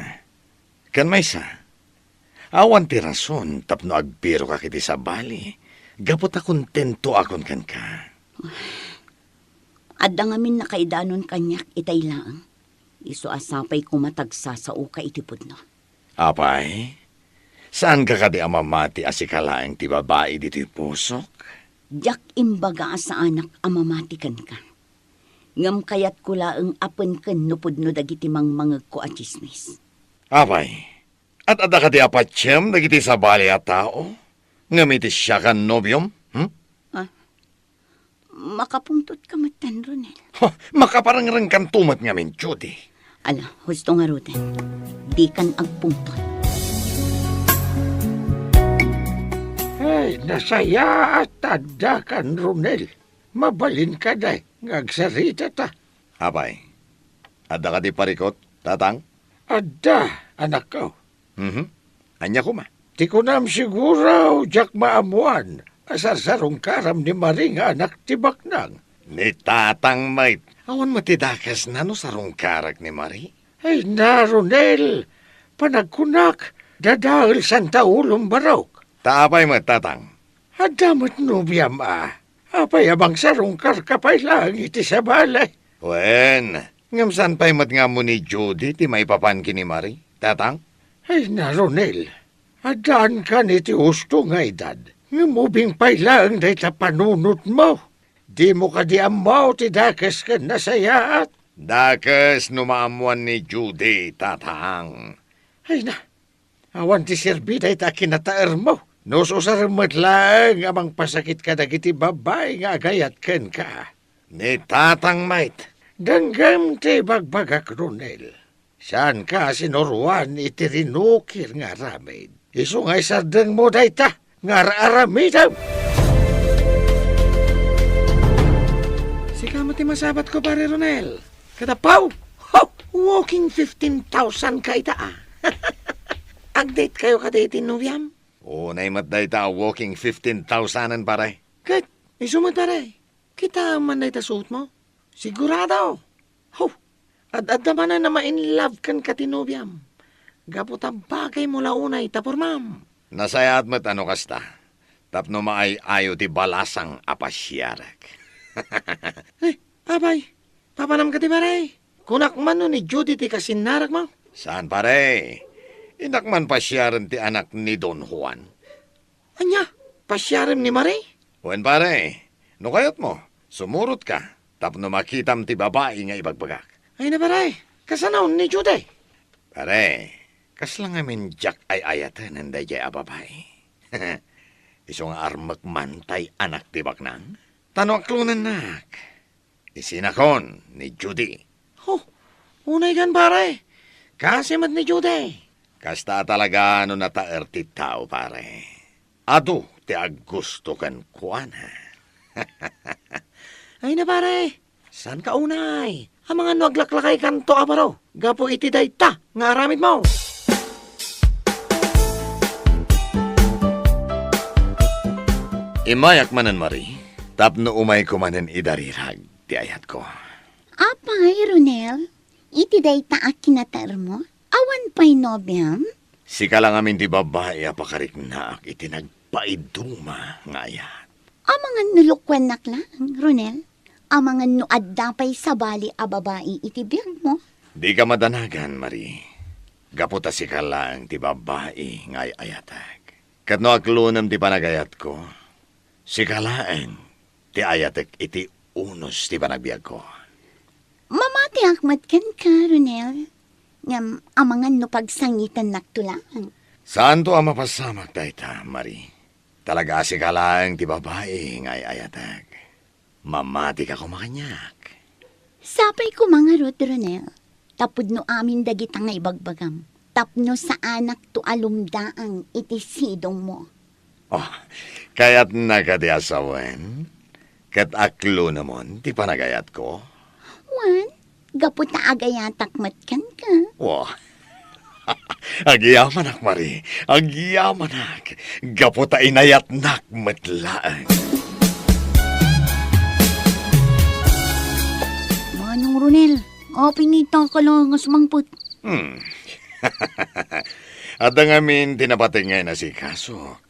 Kan may sa? Awan ti rason, tapno agbiro ka kiti sa bali. Gaputa kontento akon kan ka. Adda ngamin nakaidanon kanyak itay lang. Iso asapay kumatagsa sa uka iti pudno. Apay, saan ka kati amamati asikalaeng ti babae dito'y pusok? Diyak imbaga sa anak amamatikan ka. Ngam kayat kulaang apen ken no pudno dagiti mangmangag ko a chismis. Apay, at ada ka ti apatsem nagiti sa bali at tao? Ngamiti siya kan nobyom? Makapungtot ka matan, Ronel. Makaparangrang kan tumat ngamin, Judy. Ala, husto nga ruten. Di kan agpungtot. Ay, nasaya at tanda kan, Ronel. Mabalin ka day, ngagsarita ta. Apay, ada ka ti parikot, tatang? Adda, anak ko. Anya ko ma. Di ko nam siguro, jak maamuan. Asar-sarong karam ni Maring anak tibak nang. Ni tatang mait. Awan matidakas na no sarong karak ni Marie. Ay na, Ronel. Panagkunak, dadahil santa ulong barok. Taapay mo, tatang. Adamat nubyam Apay abang sarong karkapay lang iti sa balay. Wen, ngamsan pa'y mat nga mo ni Judy ti may papan ki ni Marie, tatang? Ay na, Ronel. Adaan ka niti husto nga edad. Ngumubing pay lang day ta panunot mo. Di mo ka di amaw ti dakas ka nasayaat. Dakas numaamuan ni Judy, tatang. Ay na, awan ti sirbi day ta kinataer mo. Nususaramat lang amang pasakit ka dagiti babay nga agayat ken ka. Ni tatang mait. Danggam ti bagbagak, Ronel. Saan ka sinuruan iti rinukir nga ramid? Iso nga isardeng mo day ta. Nga aramidam. Sika mo ti masabat ko, pare Ronel. Katapaw, walking 15,000 ka ita Agdate kayo ka dati, Novyam? Unay mat day ta walking 15,000 pare. Kat, isumad pare. Kita man day ta suot mo. Sigurado. At naman na ma-in love kan ka ti Novyam. Gaputang bagay mo launay tapor ma'am. Nasayat mo't ano kasta. Tapno maay ayo ti balasang apasyarak. Abay, papanam ka ti pare. Kunak man no ni Judy ti kasinarak mo. Saan pare? Inakman pasyaran ti anak ni Don Juan. Anya, pasyarim ni Marie? Wen pare, no kayat mo, sumurot ka. Tapno makitam ti babae nga ibagbagak. Ay na pare, kasanaw ni Judy. Pare, kas lang amin Jack ay ayatan nanday jay ababay. Iso nga armak man tay anak ti baknang. Tano aklunan nak. Isinakon ni Judy. Unay gan pare. Kasi mat ni Judy. Kasta talaga no nataer ti tao pare. Ado ti agusto kan kuana. Ay na pare, saan ka unay? Ang mga naglaklakay kanto abaro. Gapo iti day ta, nga aramid mo. Imayak manan, Marie. Tapno umay ko manan idarirag, ti ayat ko. Apay, Ronel, iti day taak kinatar mo? Awan pa'y nobyam? Sika lang amin ti babae apakarik na iti nagpaiduma nga ayat. Amangan nulukwan naklang, Ronel. Amangan nuadda pa'y sabali a babae iti biyag mo. Di ka madanagan, Marie. Gaputa sika lang ti babae nga ayatag. Kat no aklunam ti panagayat ko, sika lang ti ayatek iti unos ti panagbiag ko. Mamati akmat kan ka, Ronel. Ngam amangan no pagsangitan naktulang. Saan to ang mapasamak dayta, Marie? Talaga sika lang ti babae nga ayatag. Mamati ka kumakanyak. Sapay ko mga rod, Ronel. Tapod no amin dagita nga ibagbagam. Tapno sa anak to alumdaang iti sidong mo. Oh, kaya't nakadiasawan. Kat aklo namon, ti panagayat ko. Wan, gaputa agayatak matkan ka. Wah, agyamanak, Marie. Agyamanak. Gaputa inayatnak matlaang. Manong Ronel, pinita ka lang nga sumangput. At ang amin tinapatingay na si Kasok.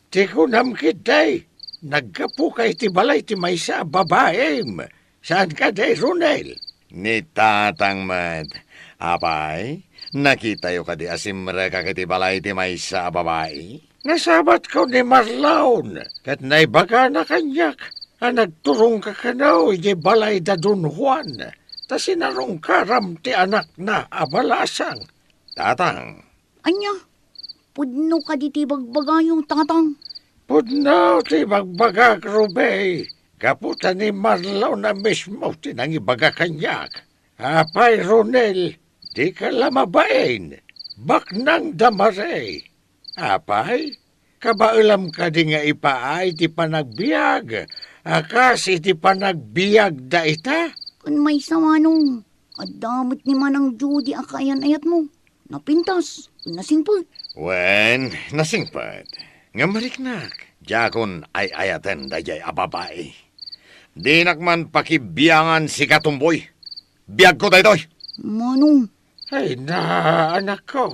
Ti kunam kitay. Nagkapu kay ti balay ti maysa babaem. Saan ka day, Ronel? Ni tatang mad. Apay, nakita yo ka di asimre ka kiti balay ti maysa babae? Nasabat ko ni Marlaon. Kat naibaga na kanyak. Nagturong ka kanaw iti balay da Don Juan. Ta sinarong karam ti anak na abalasang. Tatang. Anya, pudno ka di tibagbaga yung tatang. Pudnaw ti bagbagak, Rubey. Kaputa ni Marlaw na mismo tinangibaga kanyak. Apay, Ronel, di ka lamabain. Baknang damare. Apay, kabailam ka di nga ipaay ti panagbiag. Akas iti panagbiag da ita. Kan may samanong, at damot ni Manang Judy akayan ayat mo. Napintas, nasingpag. Wen, nasingpad. Nga mariknak, jakon ay ayatan dayay ababay. Di nakman pakibiyangan si Katumboy. Biyag ko daytoy. Manong, Ay na, anak ko.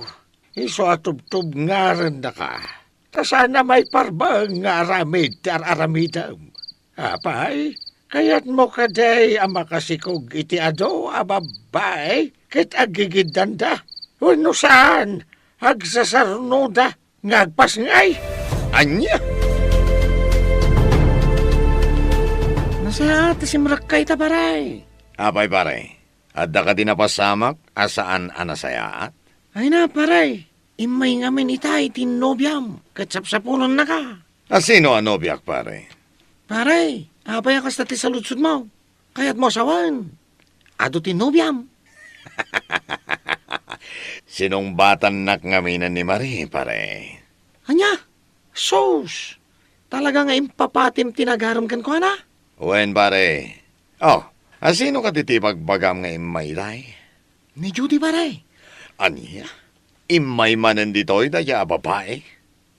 Iso atubtub nga rin na ka. Ta sana may parbang nga aramid ti aramidam. Apay, kaya't mo kaday ang makasikog iti ado ababay kit agigidanda. Wano saan? Agsasarnoda ngagpasngay. Anya? Nasa ati simrakay ta paray. Apay paray, adda ka din napasamak asaan anasayaat? Ay na paray, imay ngamin itay tinobyam katsapsapunan na ka. Sino ang nobyak paray? Paray, apay akas tati sa lutsud mo. Kaya't mo sawan. Ado tinobyam. Sinong batan nakngaminan ni Marie, pare? Anya? Sos! Talaga nga impapatim tinagaram kan ko, ana? Wen, pare. Oh, sino ka titipagbagam nga imayday? Ni Judy, pare. Anya? Imay manan dito'y daya babae?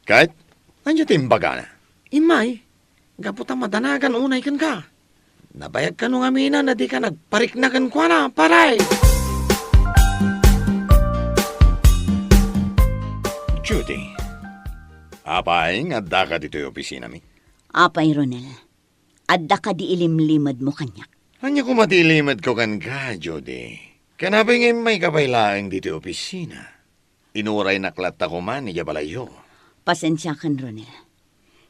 Kahit, anya timbaga na? Imay? Gaputa madanagan unay kan ka. Nabayag ka nung amina na di ka nagparik na kan ko, ana, pare. Judy, apay nga da ka dito yung opisina mi? apay Ronel, adda ka di ilimlimad mo kanyak. Anya kumatilimad ko kan ka, Judy. Kanabay ngayon may kabaylaang dito yung opisina. Inuray naklat ako man, iya balayo. Pasensya kan Ronel.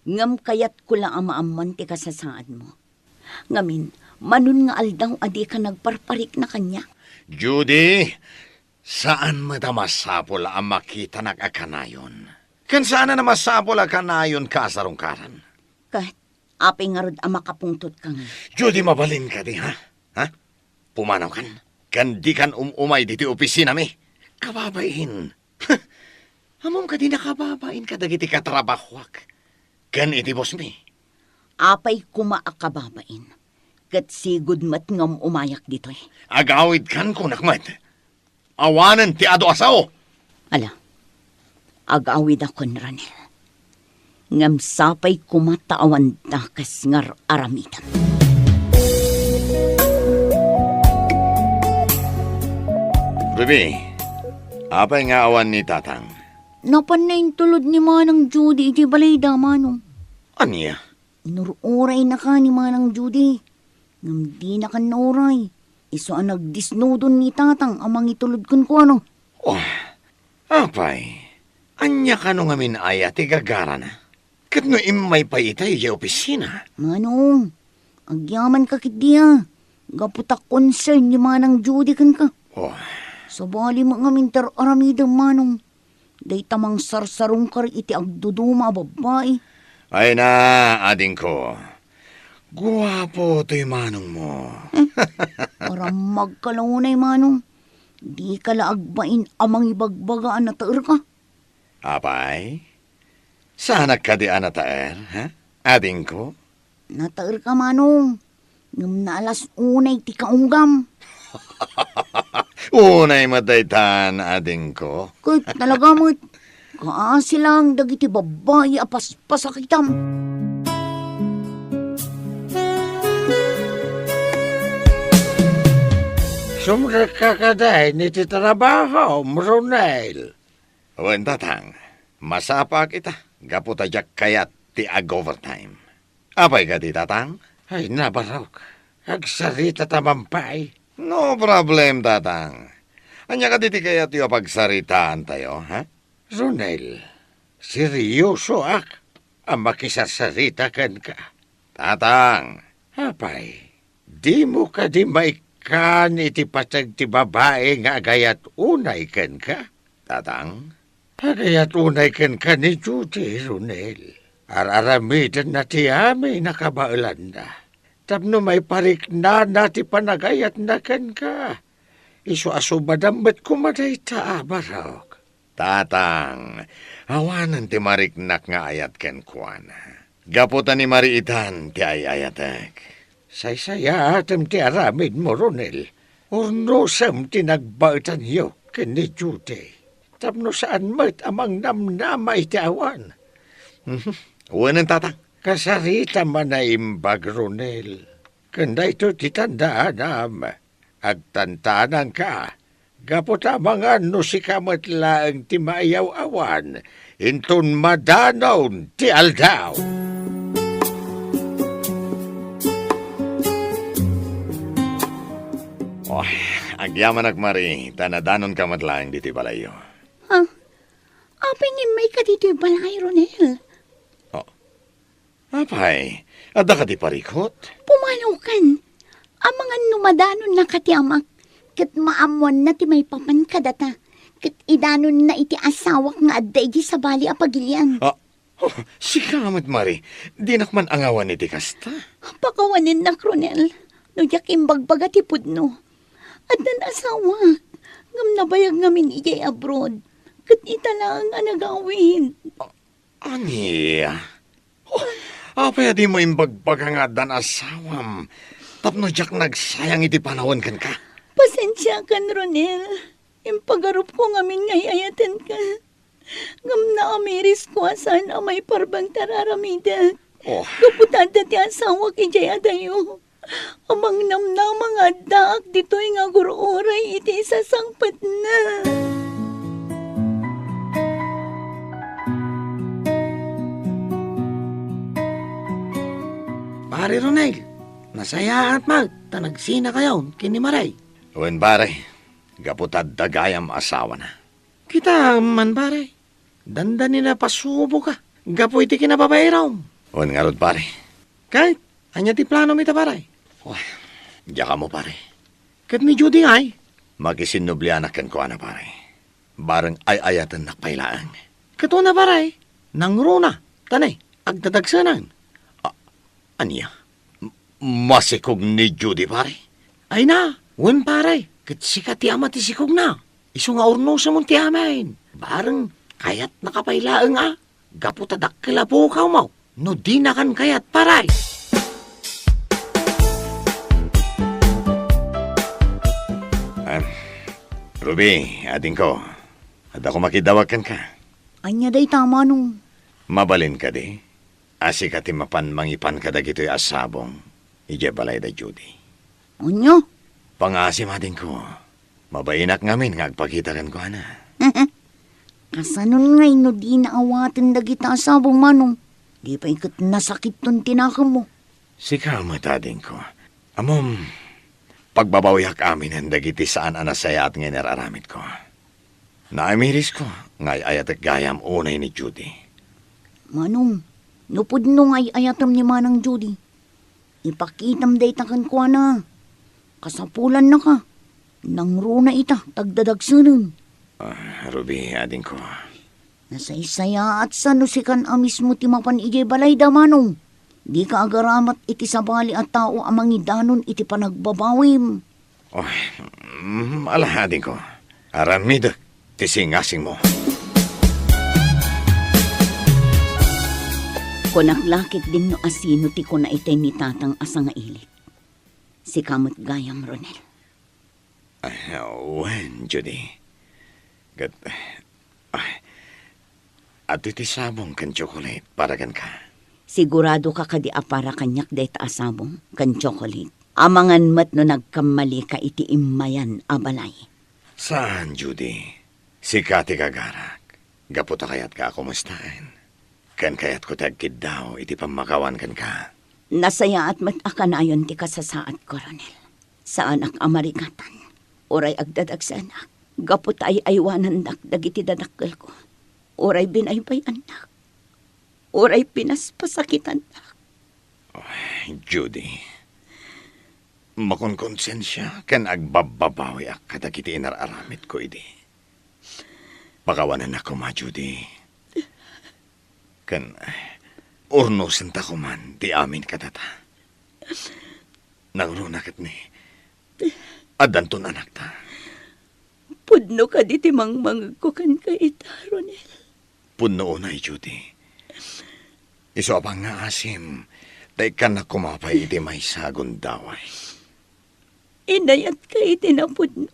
Ngam kayat ko lang ang maaman ti kasasaan mo. Ngamin, manun nga aldaw adi ka nagparparik na kanyak. Judy, saan madamasapol ang makita nag-akanayon? Kan saan na masapol ang kanayon kasarungkaran? Kahit apay nga rod ang makapungtot ka nga. Judy, mabalin ka di, ha? Ha? Pumanaw kan? Kan di kan umay dito opisina mi? Kababain. Amom ka di nakababain ka dagiti katrabahwak. Kan iti boss mi? Apay kumaakababain. Kat sigud mat ngam umayak dito'y. Agawid kan kunakmat. Awanan ti ado asao. Ala, agawid ako ni Ronel. ngam sapay kumataawan da kas ngar aramidan. Ruby, apay nga awan ni tatang? Napan na tulod ni Manang Judy iti balayda, Manong. Aniya? Inururay na ka ni Manang Judy. Ngam di na ka nauray. Iso ang nagdisnudon ni tatang amang itulod kun ko ano. Oh, apay. Anya ka nung amin aya ti gagara na. Kat no imay pa itay di opisina. Manong, agyaman ka kit diya. Gaputak concern ni Manang Judy kan ka. Oh, Sabali mo nga minter aramidang Manong. Day tamang sarsarong kar iti agduduma babae. ay na, ading ko. Guwapo to'y manong mo. Para magkalaunay Manong. Di ka laagbain amang ibagbagaan na taer ka. Apay? Sana ka di anataer, ha? Ading ko? Nataer ka Manong. Ngam na alas unay ti kaunggam. Unay madaytan, ading ko. Kahit talaga mo, kaasi lang dagiti babae apas pasakitam. Sumra ka kaday ni ti trabaho, Ronel. Wen tatang, masapa kita. Gaputadyak kayat ti ag-overtime. Apay ka di tatang? Ay, nabarok. Agsarita tamampay. No problem, tatang. Anya ka diti kayat yung pagsaritaan tayo, ha? Ronel, seryoso ak. Ang makisasarita kan ka. Tatang, Apay, di mo ka di maikan iti patag ti babae nga agayat unay kan ka. tatang, Agayat unay kan ka ni Judy, Ronel. Araramidan na ti ami nakabaulan na. Tapno may parik na ti panagayat na kan ka. Iso aso madambet kumaday ta abarok. tatang, awanan ti mariknak nga ayat ken kuana. Gaputan ni mariitan ti ayayatek. Say-saya atam ti aramid mo, Ronel. Urnosam ti nagbautan yo ken ni Judy. Tapno saan mat amang namnamay ti awan. Uwanan tatang. Kasarita man na imbag, Ronel. Kanda ito titandaan am. Agtantanan ka. Gapot amang ano si kamat laang ti maayaw awan. Intun madanaw ti aldaw. Oh, agyaman akmari, tanadanon ka matlaang diti balayo. Ha? Apay ni may ka dito yung balay, Ronel. Apay, adda ka di parikot? Pumanukan. Ang mga numadanon na katiamak. Kat maamuan na ti may papan kadata. Kat idanon na iti asawak nga adday di sa bali apagilian. Si kamat mari, di nakman angawan iti kasta. Pakawanin na, Ronel. No yak imbagbaga ti pudno. At nan asawa. Ngam nabayag ngamin ijay abroad. Kat italang nga nagawin. Aniya? Apay di mo imbagbaga nga dan asawam. Tapno jak nagsayang iti panahon kan ka. Pasensya kan, Ronel. Impagarup ko ngamin ngayayatan ka. Ngam na amiris ko asan amay parbang tararamida. Oh, Kaputan ti asawa kijay adayo. Amang namnamang daak dito'y nga gururay iti isasangpat na. Pare Ronel, nasaya at mag. Tanagsina kayo, kinimaray. wen pare, gaputad dagayam asawa na. Kita man pare. Dandanin na pasubo ka. Gapo iti kinababayraw. Wen nga rod pare. Kahit, anya ti plano mita pare. Diya ka mo pare. Kat ni Judy ay. Magisinublianak ken ko na pare. Bareng ay ayatan nakpailaan. Kato na pare. Nangruna. Tanay, agdadagsanan. Aniya? Masikog ni Judy pare. Ay na, wen pare. Kat sikat ti ama ti sikog na. Iso nga urno sa mong ti amain. Bareng, kayat nakapailaan nga. Gapo tadak kilapukaw mo. No di na kan kayat paray. Ruby, ading ko. At ako makidawakan ka. Anya day tama nung. Mabalin ka di. Asi ka timapan mangipan ka dagito'y asabong. Ije balay da Judy. Unyo? Pangasim adin ko. Mabainak ngamin nga agpakita kan ko ana. Kasanon ngay no di naawatin dagita asabong manong. Di pa ikat nasakit ton tinakam mo. Sika matadin ko. Amom, pagbabawiak amin ang dagiti saan anasaya at ngayon nararamit ko. Naamiris ko, ngay ayat at gayam unay ni Judy. Manong, nupod nung ay ayatam ni Manang Judy. Ipakitam day takan ko na. Kasapulan na ka. Nang runa ita, tagdadagsunan. Ruby, adin ko. Nasaysaya at sanusikan amis mo timapan ije balay da manong. Di ka agaramat iti sabali at tao amang idanon iti panagbabawim. Ala, adin ko. Aramid, tisingasing mo. Konaklakit din no asino ti ko na itay ni tatang asa nga ilit. Si kamot gayam Ronel. Wen, Judy. Gat, at iti sabong kan chocolate para kan ka. Sigurado ka kadi apara kanyak day taasabong kan chocolate. Amangan mat no nagkamali ka iti imayan abalay. Saan, Judy? Si Kati Kagarak. Gaputa kayat ka kumustain. Kan kayat ko tagkid daw, iti pamakawan kan ka. Nasaya at matakanayon ti kasasaat ko, Ronel. Saan ak amarikatan? Oray agdadag sa anak. Gapot ay aywanan dakdag iti dadakkel ko. Oray binaybay anak. Oray pinaspasakitan anak. Judy, makonkonsensya kan agbababawi ak kadagiti inararamit ko idi. Pakawanan ako ma, Judy. Kan urnosin ta ko man, di amin katata. Nangrunakat ni adanton anak ta. Pudno ka di timangmang ko kan ka ita, Ronel. Puno unay, Judy. Iso apang nga asim, tay ka na kumapay iti may sagon daway. Inayat ka iti na pudno.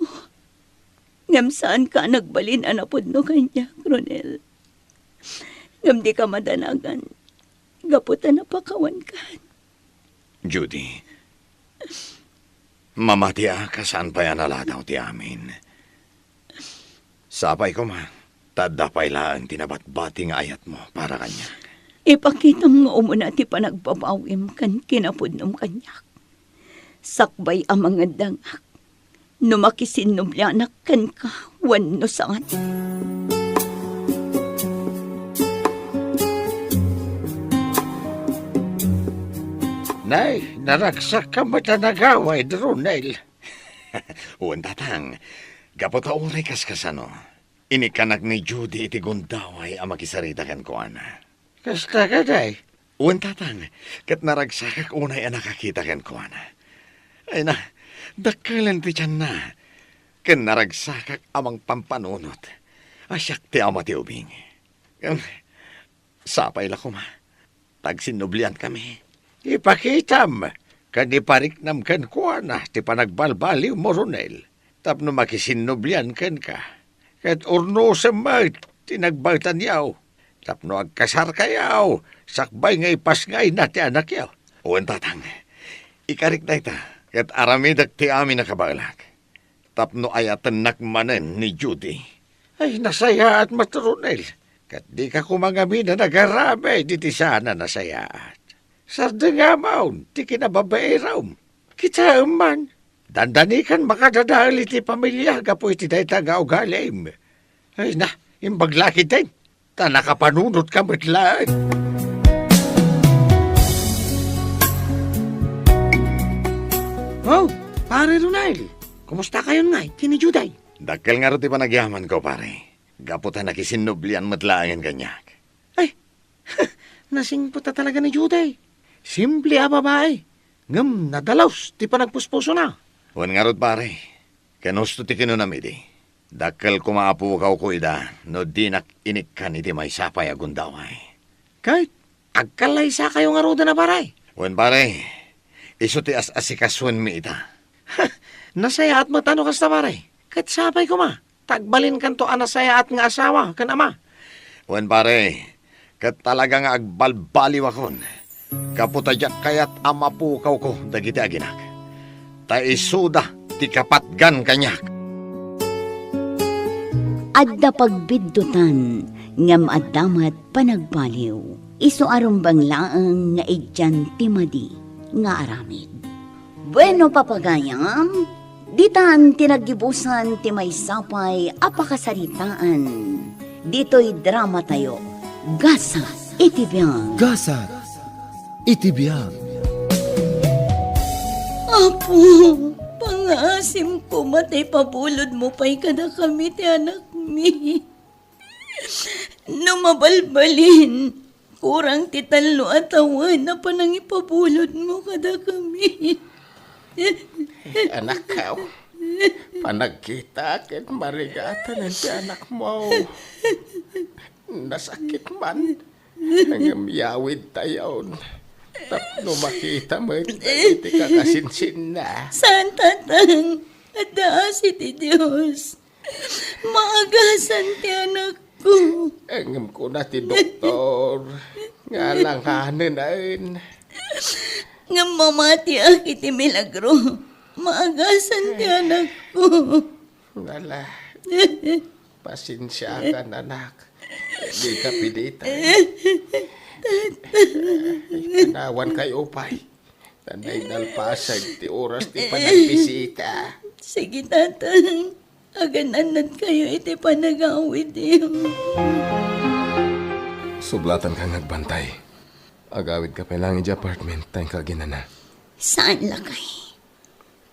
Ngam saan ka nagbalin na pudno kanya, Ronel. Ngam di ka madanagan. Gaputan na pakawan ka. Judy, mamati ka saan pa yan aladaw ti amin. Sapay ko ma, tadapay lang tinabat-bati nga ayat mo para kanya. Ipakita mo nga umuna ti panagbabawim kan kinapudnom kanyak. Sakbay ang mga dangak. Numakisinumlianak kan ka, wano saan. Nay, naragsak ka matanagaway, Ronel. Uwan tatang, gapota uray kaskasano. Inikanak ni Judy iti gundaway ang makisarita kan ko, ana. Kasta ka, day. Uwan tatang, kat naragsakak unay ang nakakita kan ko, ana. Ay na, dakalan ti tiyan na. Kan naragsakak amang pampanunot. Asyak ti ama ti ubing. Sapay la ko ma. Tagsinublian kami. Ipakitam, kaniparik nam kan kuana, ti panagbalbaliw mo, Ronel. Tapno makisinublian kan ka. Kat urno sa mag, tinagbagtan yaw. Tapno agkasar kayaw, sakbay ngay pas ngay na ti anak yaw. Uwan tatang, ikarik na ita, kat aramidak ti amin na kabalak. Tapno ayatan nakmanen ni Judy. Ay, nasaya at matronel. Kat di ka kumangami na nagarame, di ti sana nasayaat. Sarda nga maun, ti kinababae raw. Kita man, dandanikan makadadali ti pamilya, gapo iti day taga-ugalim. Ay na, imbaglaki din. Ta nakapanunod ka matlaan. Oh, pare Ronel. Kumusta kayo nga? Kini Juday. Dakkel nga ro ti panagyaman ko, pare. Gaputan nakisinublian matlaangan kanyak. Ay, nasingputa talaga ni Juday. Simple a babae. Ngam, nadalaws, ti pa nagpuspuso na. Uwan nga rot, pare. Kanusto ti kinunamidi. Dakkel kumaapukaw ko ida, no dinak inikkan iti may sapay agundaway. Kahit, agkalay sa kayo nga roda na paray. Uwan, pare. Iso ti as-asikaswan mi ita. Nasaya at matano kas na paray. Kahit sapay ko ma. Tagbalin kan to anasaya at nga asawa, kan ama. Uwan, pare. Kat talaga nga agbalbaliw akon. Kaputadyak kayat amapukaw ko dagiti aginak. Ta isuda ti kapatgan kanyak. Adda pagbiddutan, ngam addamat panagbaliw. Isu arumbang laang nga igyan timadi nga aramid. Bueno papagayam, ditan tinagibusan ti may sapay apakasaritaan. Dito'y drama tayo, Gasa Itibiyang. Gasa. Itibiyang. Apo, pangasim ko matay pabulod mo pa'y kada kami ti anak mi. Numabalbalin, kurang ti talo atawan na panang ipabulod mo kada kami. Anak ka, panagkita ket marigatan ang ti anak mo. Nasakit man, hanggang miyawid tayon. Tapno makita mo, iti kakasinsin na. Saan tatang, adaas iti Diyos. Maagasan ti anak ko. Angam ko na ti doktor, nga lang hanin. Nga mamati iti milagro. Maagasan ti anak ko. Ngala, pasensya ka anak. Di ka pinita. Panawan kayo upay. Tanday nalpasag ti oras ti panagbisita. Sige tatang, agananat kayo iti panagawid iyo. Sublatan ka nagbantay. Agawid ka pa lang iti apartment tayong kaginana. Saan lakay?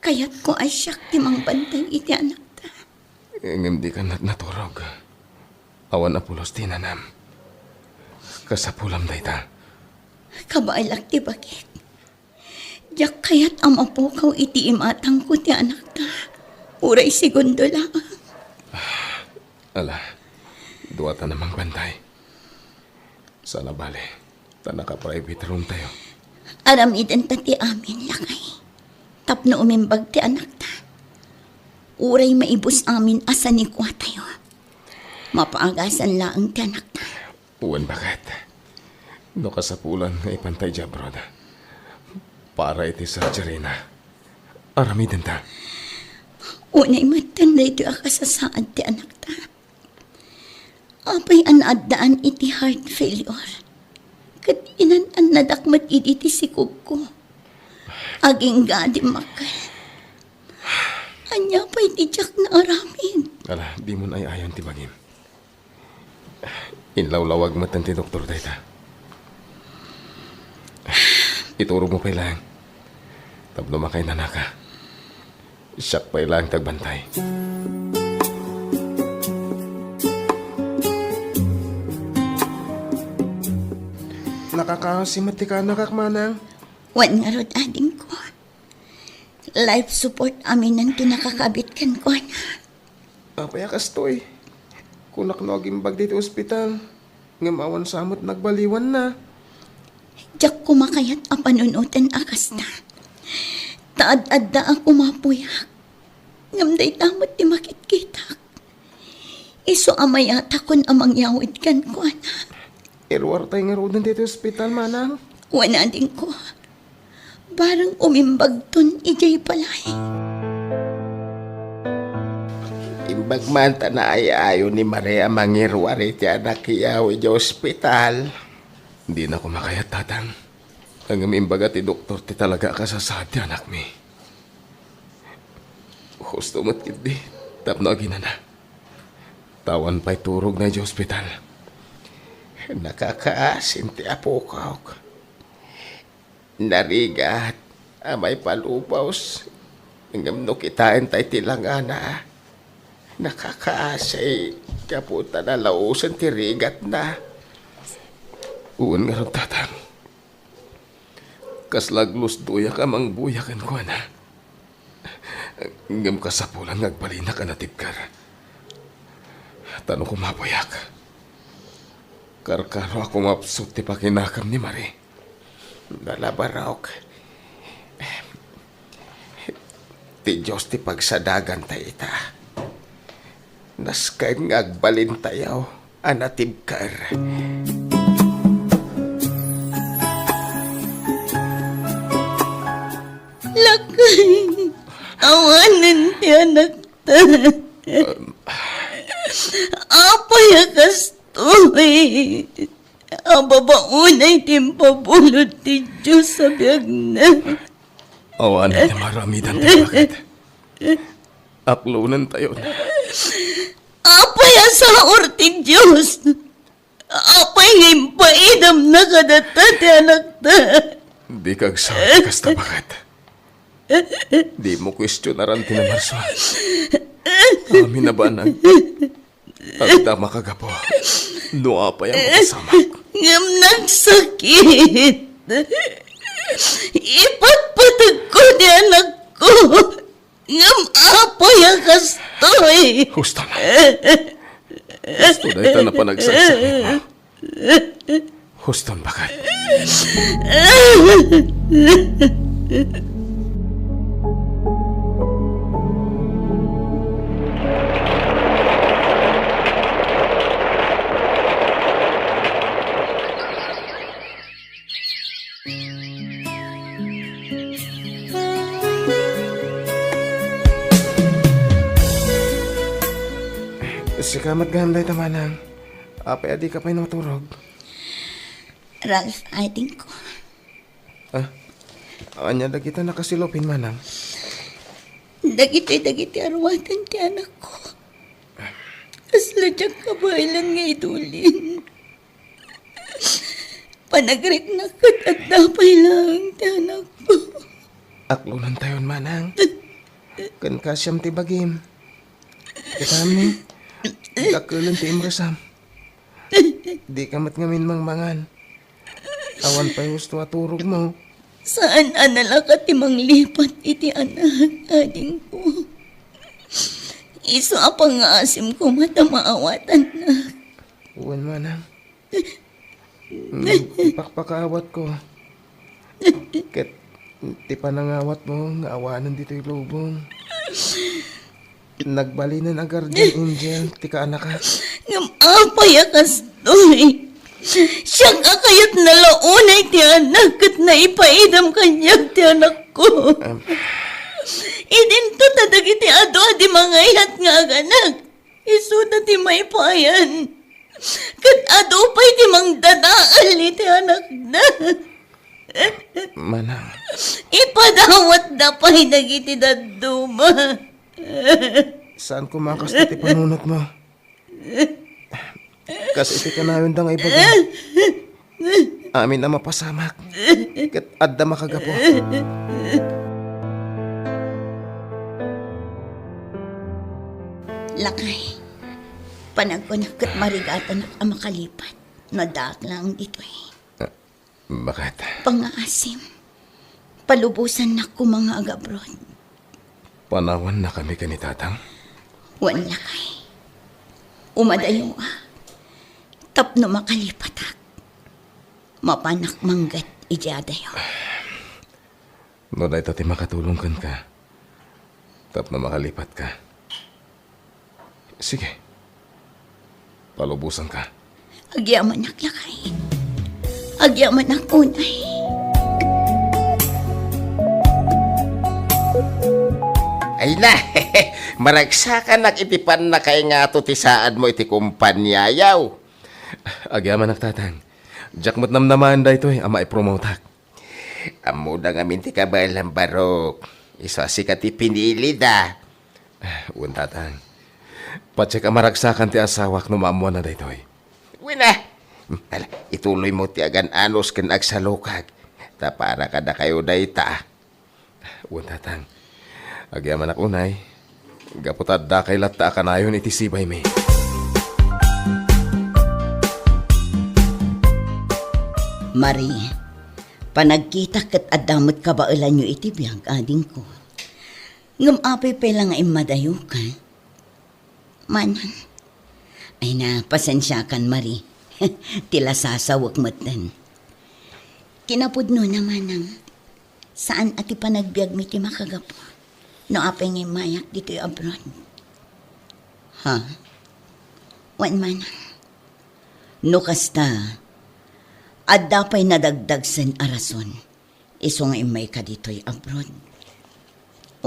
Kaya't ko ay siyak ti mangbantay iti anak ta. Ngam di ka naturog. Awan apulos tinanam. Kasapulam day ta. Kabaalak ti bakit? Diyak kaya't ang mapukaw iti imatang ko ti anak ta. Uray segundo lang. Ala, duwata namang bantay. Sana bale, tanaka-private room tayo. Aramiden ta ti amin lakay. Tapno umimbag ti anak ta. Uray maibus amin asa ni kwa tayo. Mapaagasan laang ti anak ta. Uwan bakit? No kasapulan nga ipantay dya, broda. Para iti surgery na. Aramiden ta. Unay matanday ito akasasaad ti anak ta. Apay anaddaan iti heart failure. Kat inan an nadakmat iti sikog ko. Aging gadi makal. Anya pa'y tijak na aramin. Ala, di mo na ayon ti bagim. Inlawlawag matan ti doktor dayta. Iturog mo pa lang. Tapno makay nanaka. Siyak pa lang tagbantay. Nakakasimati ka nakakmanang. Wan nga rod ading ko. Life support amin ang kinakakabit kan ko na. Papayakas to eh. Kunak no agimbag dito ospital. Ngamawan samot nagbaliwan na. Diyak kumakayat ang panunutan akas na. Taad-adda ako mapuyak. Ngamday tamot ti makit-kitak. Iso amayata kon amang yawid kan ko na. Irwar tayo nga rodan dito ospital manang. Wana din ko. Barang umimbag ton ijay balay. Imbag man na ayayo ni Maria mangirwari ti anak kiyaw iti ospital. Hindi na ko makayat, tatang. Ang imbaga ti doktor ti talaga kasasad ti anak mi. Gusto mo't kindi. Tapno ginana. Tawan pa'y turog na iti ospital. Nakakaasin ti apukaw. Narigat, amay palupaws. Hanggang no kitain tayo tilangana. Nakakaasay, kaputa na lausan ti rigat na. Uwan nga rin, tatang. Kaslaglos duya ka mang buyakan ko, na. Ngam kasapulan ngagbalina ka natip ka. Tanong ko mabuyak. Karkaro ako mapsut ti pakinakam ni Marie. Nalabarok. Ti Diyos ti pagsadagan tayo ita. Naskain ngagbalin tayo, anatib kar. Lakay, awanan ti anak ta. Apay akastoy. Ang babaunay timpabulod ti Diyos sa biyag na. Awanan na maramidan tayo bakit. Aklunan tayo. Apay asa ti Diyos. Apay ngayon paidam na kadata ti anak ta. Di kag sabi kasta bakit. Di mo kwestiyonaran tinamarso. Amin na ba nag... Agda makagapo. Noa pa yung kasama. Ngam nagsakit. Ipatpatag ko ni anak ko. Ngam apay akastoy. Gusto na. Gusto na ito na panagsagsakit mo. Huston bakit. Sikamat gahamday tamanang. Apay adi ka pa'y naturog. Ralph, I think ko. Anya da kita nakasilopin manang. Dagiti arwatan ti anak ko. Asla diyang kabailan nga idulin. Panagrek na kat at dapay lang ti anak ko. Aklunan tayon manang. Kan kasyam ti bagim. Kitam ni. Kakulan ti imresam. Di kamat ngamin mangmangan. Awan pa'y gusto aturog mo. Saan anala ka timang lipat iti anak, ading ko. Iso apang nga asim ko matamaawatan na. Uwan manang. Pakpakaawat ko. Ket ti panangawat mo nga awanan dito'y lubong. Nagbalinan ang guardian angel, tika anak ka. Ngam apay akastoy. Siyang akayat na launay ti anak at naipaidam kanyang ti anak ko. Idinto tadag iti ado di mangayat nga aganak. Isuda ti maipayan. Kat ado pa'y ti mangdadaal iti anak na. Manang. Ipadawat na pa'y nagiti daduma. Saan kumakas na ti panunot mo? Kasi iti kanayon da nga ibaga. Amin na mapasamak. Kat adda makagapo. Lakay. Panagkunak kat marigatan at makalipat. Nadak lang dito eh. Bakit? Pangaasim. Palubusan na ko mga agabrod. Panawan na kami kanitatang? Wan lakay. Umadayo tapno makalipatak. Mapanak manggat ijadayo. No dahi tati makatulong ka. Tapno makalipat ka. Sige. Palubusan ka. Agyaman naklakay. Agyaman nakunay. Ay na, maragsakan nakitipan na kay nga to ti saan mo iti kumpanyayaw. Agyaman nagtatang. Jack mo't namnaman da ito ama ipromotak. Amo da nga minti ka ba lang barok. Isa si ka ti pinili da. Uwan tatang. Patsek amaragsakan ti asawak no maamuan na da ito Wina, ituloy mo ti agan anos ken agsalukag. Ta para kada kayo da ita. Uwan tatang. Agyaman ak unay. Gaputad da kay latta kanayon iti sibay mi. Marie, panagkita kat adamot kabailan nyo iti biyag ading ko. Ngam apay pala nga imadayo ka. Manang, ay na pasensya kan Marie. Tila sasawak matan. Kinapudno na manang, saan ati panagbiag mi ti makagapo? No apay ngay mayak dito yung abroad. Ha? Wan manang. No kasta, at dapay nadagdag sen arason. Iso nga imay ka dito'y abroad.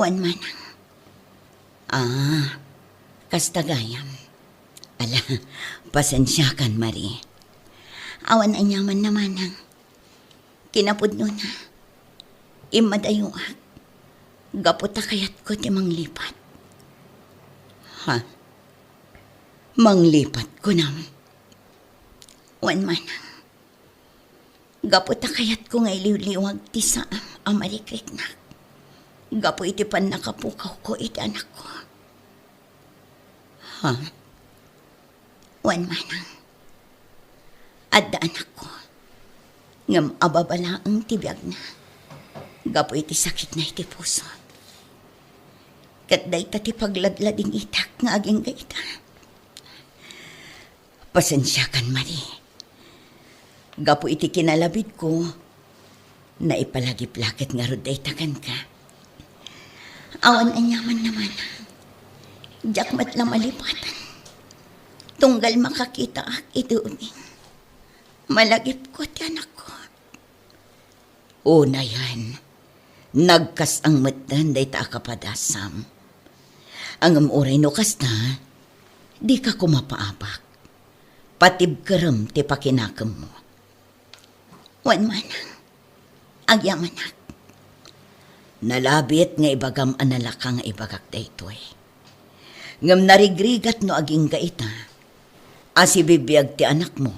Wan manang. Kastagayam. Ala, pasensya kan, Mari. Awan ay nyaman na manang. Kinapudno na. Imadayuak. Gaputa kayat ko ti manglipat. Ha? Manglipat ko nam. Wan manang. Gaputa kayat ko ngay liwliwag ti saam amarikrik na. Gapo iti pan nakapukaw ko iti anak ko. Ha? Wan manang. Adda anak ko. Ngam ababala ang tibiyag na. Gapo iti sakit na iti puso. Kat day ti pagladlading itak nga aging gaita. Pasensya kan, Mari. Gapo iti kinalabid ko na ipalagip-lakit nga ruday takan ka. Awan anyaman naman. Diyak matlang malipatan. Tunggal makakita ak iti uning. Malagip ko ti anak ko. Una yan. Nagkas ang matan day ta kapadasam. Ang amuray no kasta, di ka kumapaabak. Patib karam ti pakinakam mo. Wan manang. Agyamanak. Nalabit nga ibagam analaka nga ibagak daytoy. Ngam narigrigat no aging gaita. Asibibiyag ti anak mo.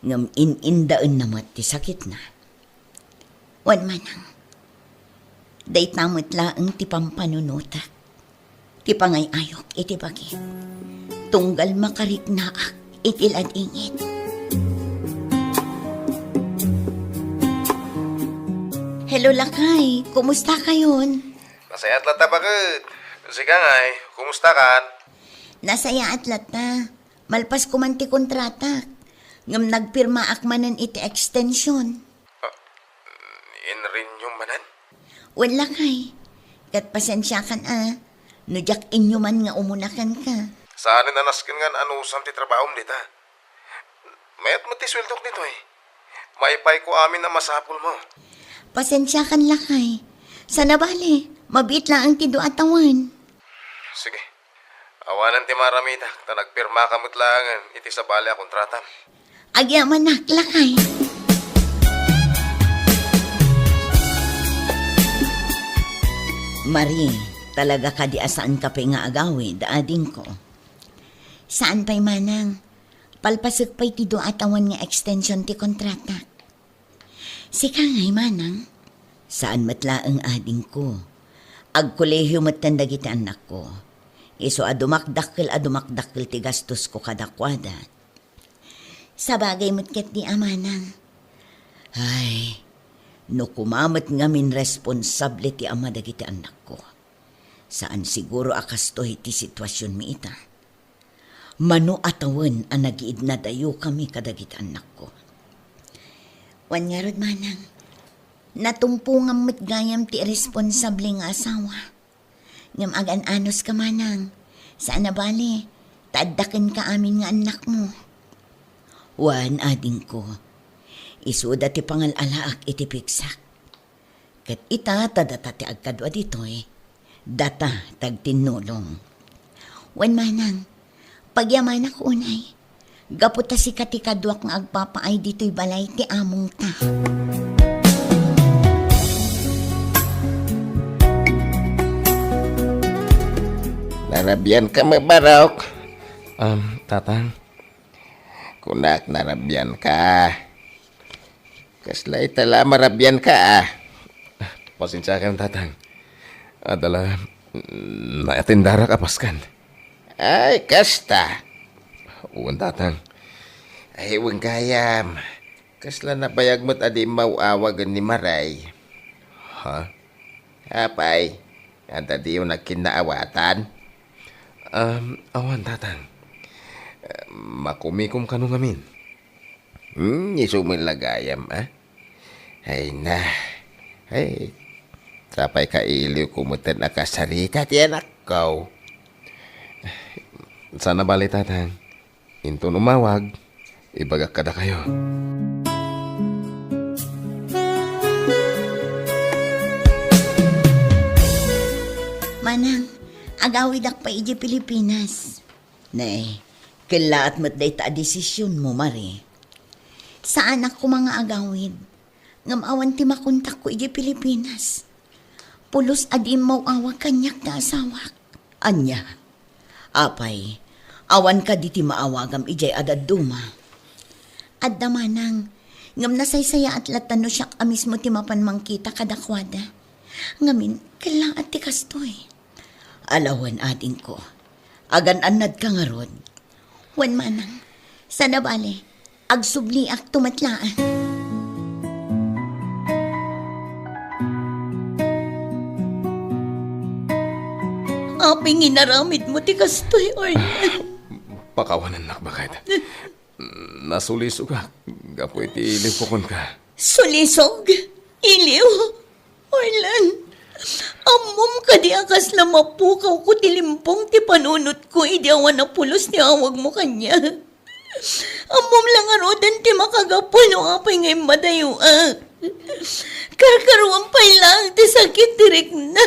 Ngam inindaan namat ti sakit na. Wan manang. Day tamot laang ti pampanunutak. Ti pangayayok iti bagi. Tunggal makariknaak iti ladingit. Hello, Lakay. Kumusta kayon? Nasaya at lata bakit? Sige ngay, kumusta kan? Nasaya at lata. Malpas ko man ti kontrata. Ngam nagpirma akmanan iti extension. In-renew manan? Wala kay. Kat pasensya kan Nujak inyo man nga umunakan ka. Saan nanaskin nga ano ti trabaho dita? Mayat mo ti sweltok dito eh. Maipay ko amin na masapul mo. Pasensya kan lakay. Sana bali, mabit lang ang tido atawan. Sige. Awanan ti maramita. Ta nagpirma kamot langan. Iti sa bali a kontrata. Agya manak lakay. Marie, talaga ka di asaan ka pa nga agawi, daading ko. Saan pa'y manang? Palpasok pa'y tido atawan nga extension ti kontrata. Sika nga'y manang. Saan matla ang ading ko? Agkolehiyo matanda kita anak ko. Iso adumakdakkel ti gastos ko kadakwada. Sa bagay matket di amanang. Ay, no kumamat nga min responsable ti ama dagiti anak ko. Saan siguro akas to iti sitwasyon mi ita. Mano atawan ang nagiid na dayo kami kadagiti anak ko. Wanyarod manang, natumpungang matgayam ti responsable nga asawa. Ngam agan anos ka manang, saan na bali, tadakin ka amin nga anak mo. Wan ading ko, isuda ti pangalalaak iti piksak. Kat ita tadata ti agkadwa ditoy, data tagtinulong. Wan manang, pagyaman ako unay, gaputa si katikadwak nga agpapaay dito'y balay ti among ta. Narabyan ka mabarok. Tatang. Kunak narabyan ka. Kaslay tala marabyan ka Pasensya ka tatang. Adala, naatindara ka paskan. Ay, kasta. Uwan tatang. Ay, huwag kayam. Kasla na bayag mo't adi mauawagan ni Maray. Ha? Apay, anda di yung nagkinaawatan. Awan tatang. Makumikom ka nung amin. Isumil lagayam, Ay na. Ay, sapay ka iliw kumutan nakasarita ti anak ko. Sana bali tatang. Into numawag, ibagak kada kayo. Manang, agawid ak pa iji Pilipinas. Nay, kilaat mo't day ta desisyon mo, Mari. Saan ako mga agawid? Ngam awan ti makontak ko iji Pilipinas. Pulos adim mo awag kanyak na asawak. Anya, apay, awan ka di ti maawagam ijay adad duma. Adda manang, ngam nasaysaya at latano siya amis mo ti mapanmangkita kadakwada. Ngamin, kailang at ti kastoy. Alawan ading ko, agan anad ka nga rod. Wan manang, sana bale, agsubli ak tumatlaan. Aping inaramid mo ti kastoy, Orlan. Pakawanan nak bakit? Nasuliso ka. Gapo iti ilipukon ka. Sulisog, iliw, Orlan. Amom ka di akas na mapukaw ko tilimpong ti panunot ko idi awan na pulos ni awag mo kanya. Amom lang arodan ti makagapo no apay ngay madayuak. Karkaruang pay lang ti sakit tirik na.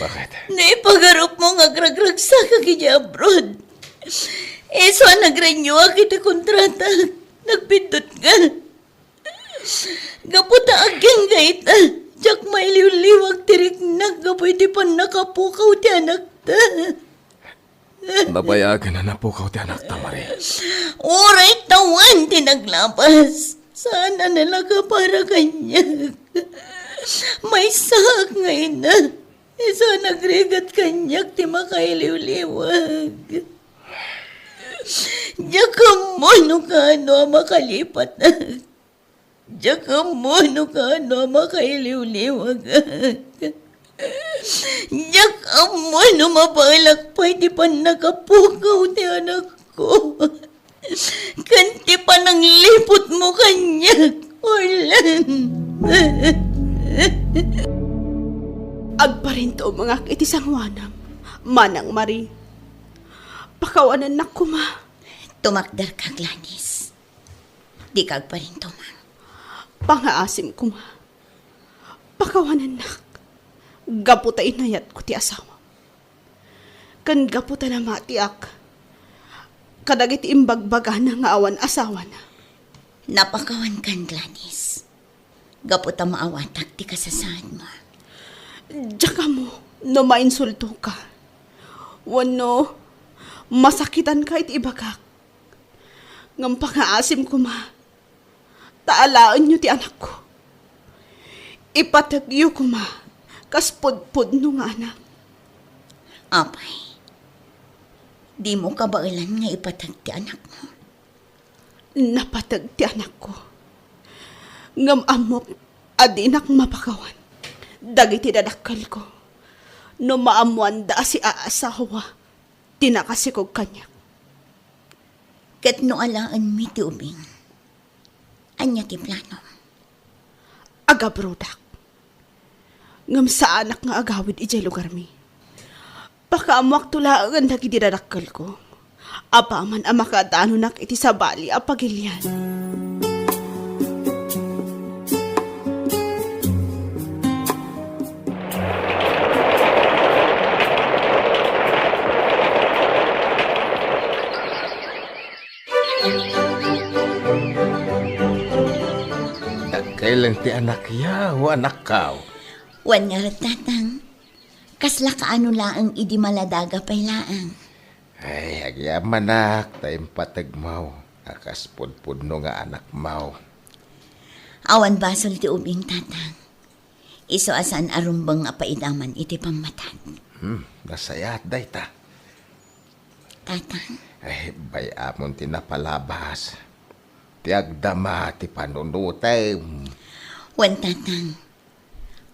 Bakit? Naipagarap mo nga gragragsa ka kaya abroad. So nagranyo kita kontrata. Nagpindot ka. Gaputa agyan gaita. Diyak may liwliwag tirik na. Gapoy di pa nakapukaw ti anak ta. Nabayagan na napukaw ti anak ta, Mari. Oray tawan ti naglabas. Sana nalaga para kanya. May sak ngayon na. So nagrigat kanyak ti makailiw-liwag. Diyak mo no ka ano makalipat na. Diyak mo no ka ano makailiw-liwag. Diyak mo no mapalakpay ti pan nakapukaw ti anak ko. Kanti pa nang lipot mo kanyak, Orlan. Agparinto mga iti sangwanam, Manang Mari. Pakawanan na kuma. Tumakdar ka, Gladys. Di kag pa rin tumang. Pangaasim kuma. Pakawanan na. Gaputa inayat ko ti asawa. Kan gaputa na matiak. Kadagit imbagbaga na nga awan asawa na. Napakawan kan, Gladys. Gaputa maawatak ti kasasaan mo. Diyan mo, no mainsulto ka. Wano, masakitan ka iti ibagak. Ngam pangaasim ko ma. Taalaan niyo ti anak ko. Ipatagyo ko ma. Kaspod-pod no nga anak. Apay, di mo kabailan nga ipatag ti anak mo. Napatag ti anak ko. Ngam amok, adinak mapakawan. Dagiti dadakkel ko. No maamuan da si aasawa, tinakasikog kanya. Kat no alaan mi ti ubing. Anya ti plano. Agabrodak. Ngam sa anak nga agawid ijay lugar mi. Pakaamuak tulaan dagiti dadakkel ko. Apaman ang makadano nak iti sabali a pagilyan. Kailan ti anak yaw, anak kaw. Wan nga tatang. Kasla kaano laang idi maladaga pay laang. Ay, agyaman nak, tayong patagmaw. Akas pudpudno nga anak maw. Awan basol ti ubing tatang. Iso asan arumbang apaidaman iti pamatan. Nasayat day ta. Tatang, Ay, bayamon ti napalabas. Ti agdama ti panunutay. wan tatang.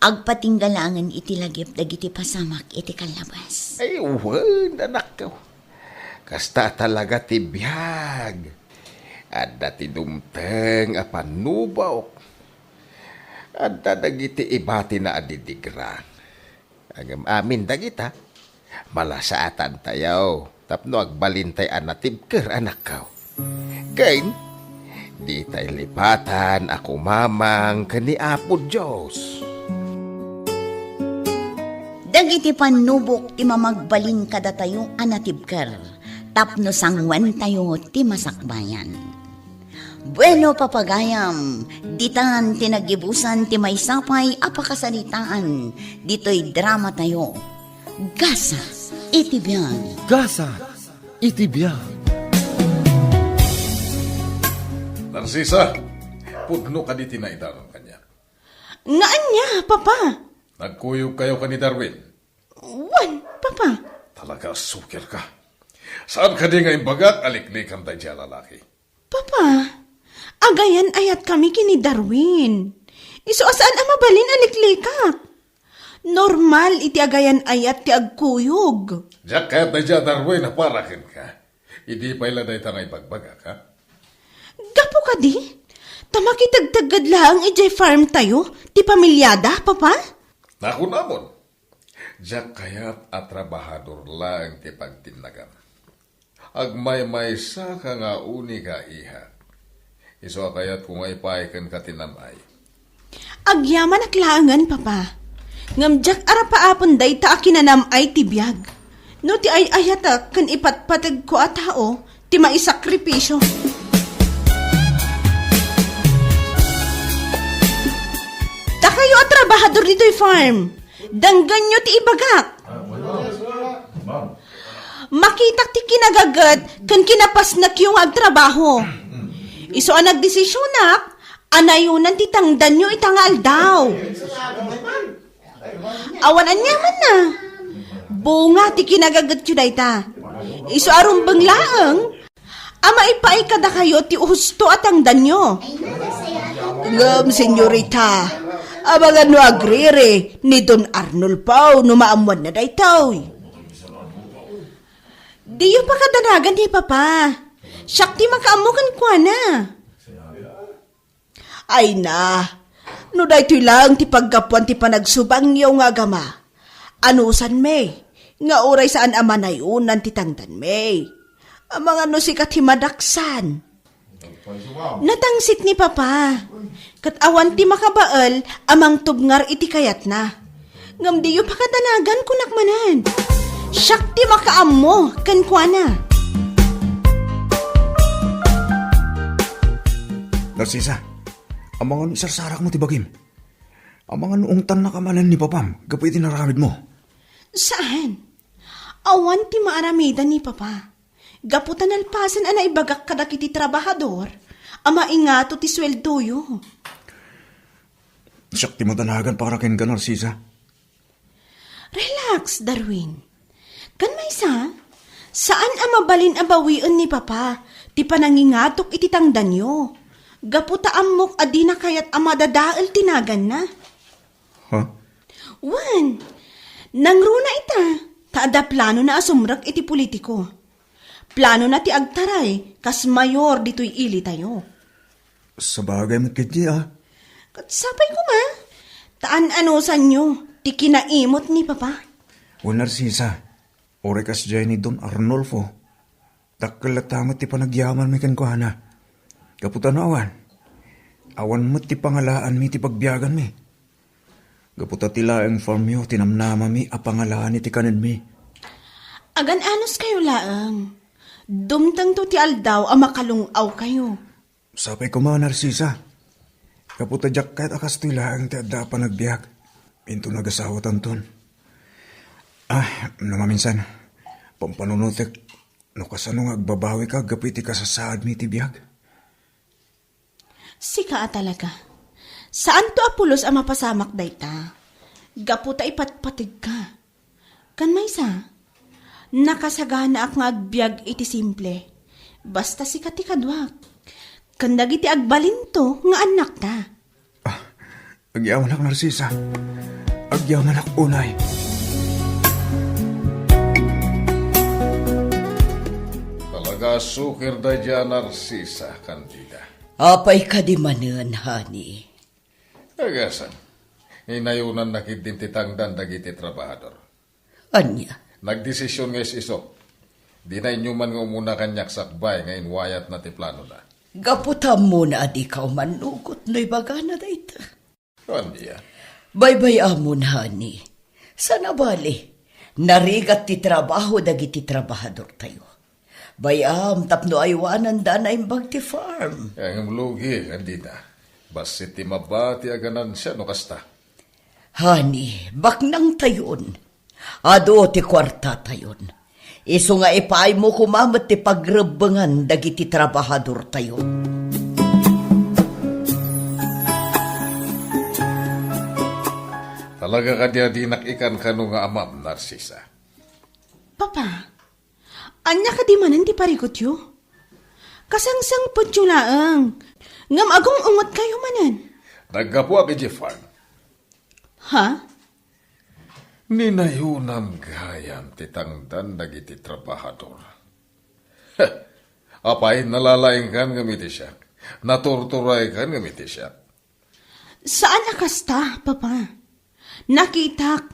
Agpatinggalangan iti lagip dagiti pasamak iti kalabas. Ay, wan, anak kaw. Kasta talaga ti biyag. Adda ti dumteng apanubaw. Adda dagiti ibati na adidigrang. Agam amin dagita. Malasaatan tayaw. Tapno agbalintay anatibker anak kaw. Gain, di tay lipatan ako mamang kani Apo Diyos. Dagiti panubok ti mamagbalin kada tayo anatibker, tapno sangwan tayo ti masakbayan. Bueno papagayam, ditan tinagibusan ti maysapay apakasalitaan, dito'y drama tayo. Gasa, itibyan. Gasa, itibiyang. Narsisa, pudno ka di tinaidarong kanya. Ngaan niya, Papa? Nagkuyog kayo ka ni Darwin. Wan, Papa. Talaga sukir ka. Saan ka di nga imbagat aliklikan tayo siya lalaki? Papa, agayan ayat kami kini Darwin. Iso asaan ang mabalin aliklikak? Normal iti agayan ayat ti agkuyog. Diyak kayat na siya Darwin na parakin ka. Hindi pa ila dahi tangay pagbaga ka. Gapo ka di? Tamakitagtagad lang ijay farm tayo, ti pamilyada, Papa? Naku namon. Diyak kayat at trabahador lang ti pagtinagan. Agmay-may sa ka nga uni ka iha. Iso kayat kung ay paikan ka tinamay. Agyaman aklangan, Papa. Ngamjak arapaapon day ta akinanam ay tibiyag. No ti ay ayata kan ipatpatag ko a tao, ti maisakripisyo. Ta kayo at trabahador dito'y farm. Danggan nyo ti ibagak. Makitak ti kinagagat kan kinapasnak yung agtrabaho. Iso ang nagdesisyonak, anayunan ti tangdan nyo itangal daw. Awan anyaman na. Bunga ti kinagagat yun ta. Iso arong banglaang, ama ipaay kada kayo ti uhusto at ang danyo. Ngam, senyorita, abangan no agrere ni Don Arnold Pau no maamuan na daytaw. Diyo pa kadanagan ni Papa. Siyak ti makaamukan kwa na. Ay na, no daytoy lang ti paggapuan ti panagsubang yaw nga gama. Anusan me, nga oray saan amanayunan ti tangdan me. Amang ano si katimadaksan. Natangsit ni Papa. Kat awan ti makabaal, amang tubngar iti kayat na. Ngam diyo pa kadanagan kunakmanan. Siyak ti makaammo, kan kwa na. Narsisa, ang mga isarsarak mo tibagim. Ang mga noong tan na kamalan ni Papam, gapoy tinaramid mo. Saan? Awan ti maaramidan ni Papa. Gaputan alpasan ana ibagak kadakiti trabahador, ama ingato ti sweldo yo. Siyak ti mo tanagan para ken ka, Narsisa. Relax, Darwin. Kan may saan ang mabalin abawian ni Papa, ti panangingatok iti tangdan yo. Gaputa amok adi na kayat amadadaal tinagan na. Ha? Wan, nangruna ita, taada plano na asumrak iti politiko. Plano na ti agtaray, kas mayor dito'y ili tayo. Sa bagay mo kiti, Kat sapay ko ma, taan anusan nyo, ti kinaimot ni Papa. O Narsisa, orekas dyan ni Don Arnolfo. Takalatamot ti panagyaman may kankuhana. Gaputan awan. Awan mo ti pangalaan mi ti pagbiyagan mi. Gaputa tila ang farm yo, tinamnama mi a pangalaan iti kanin mi. Agan anos kayo laang. Dumtang to ti aldaw a makalungaw kayo. Sapay ko mga Narsisa. Gaputa jak kahit akas tila ang ti adda pa nagbiyak. Pinto nagasawa tanton. Namaminsan, pampanunutek, no kasano nga agbabawi ka, gapiti ka sa saad mi ti biyag. Sika talaga. Saan to apulos ang mapasamak dayta? Gaputa ipatpatig ka. Kan may nakasagana ak nga agbyag iti simple. Basta sika ti kadwak. Kan dagiti agbalin to nga anak ta. Agyaman ak Narsisa. Agyaman ak unay. Talaga sukir da dyan, Narsisa, kandida. Apay ka di manan, honey. Agasan, inayunan na kitintitangdan dagiti trabahador. Anya? Nagdesisyon nga iso. Di na inyo man nga umuna kanyak sakbay nga inwayat na ti plano na. Gaputam mo na adi ka manugot no'y baga na dayta. Kandiya. Baybay amon, honey. Sana bali, narigat ti trabaho dagiti trabahador tayo. Bayam tapno aywanan da na imbag ti farm. Ang lugi, andita. Basit ti mabati aganan siya no kasta. Hani, baknang tayon. Ado ti kwarta tayon. Iso nga ipay mo kumamat ti pagrebengan dagiti trabahador tayo. Talaga ka diya dinak-ikan ka no nga amam, Narcisa. Papa, anya ka di manan ti parigot yu? Kasangsang po laang. Ngam agong ungot kayo manan. Naggapuag iti farm. Ha? Ninayunam gayam titangdan dagiti trabahador. Apay nalalaing kan gamiti siya. Naturturay kan gamiti siya. Saan nakasta, Papa? Nakitak,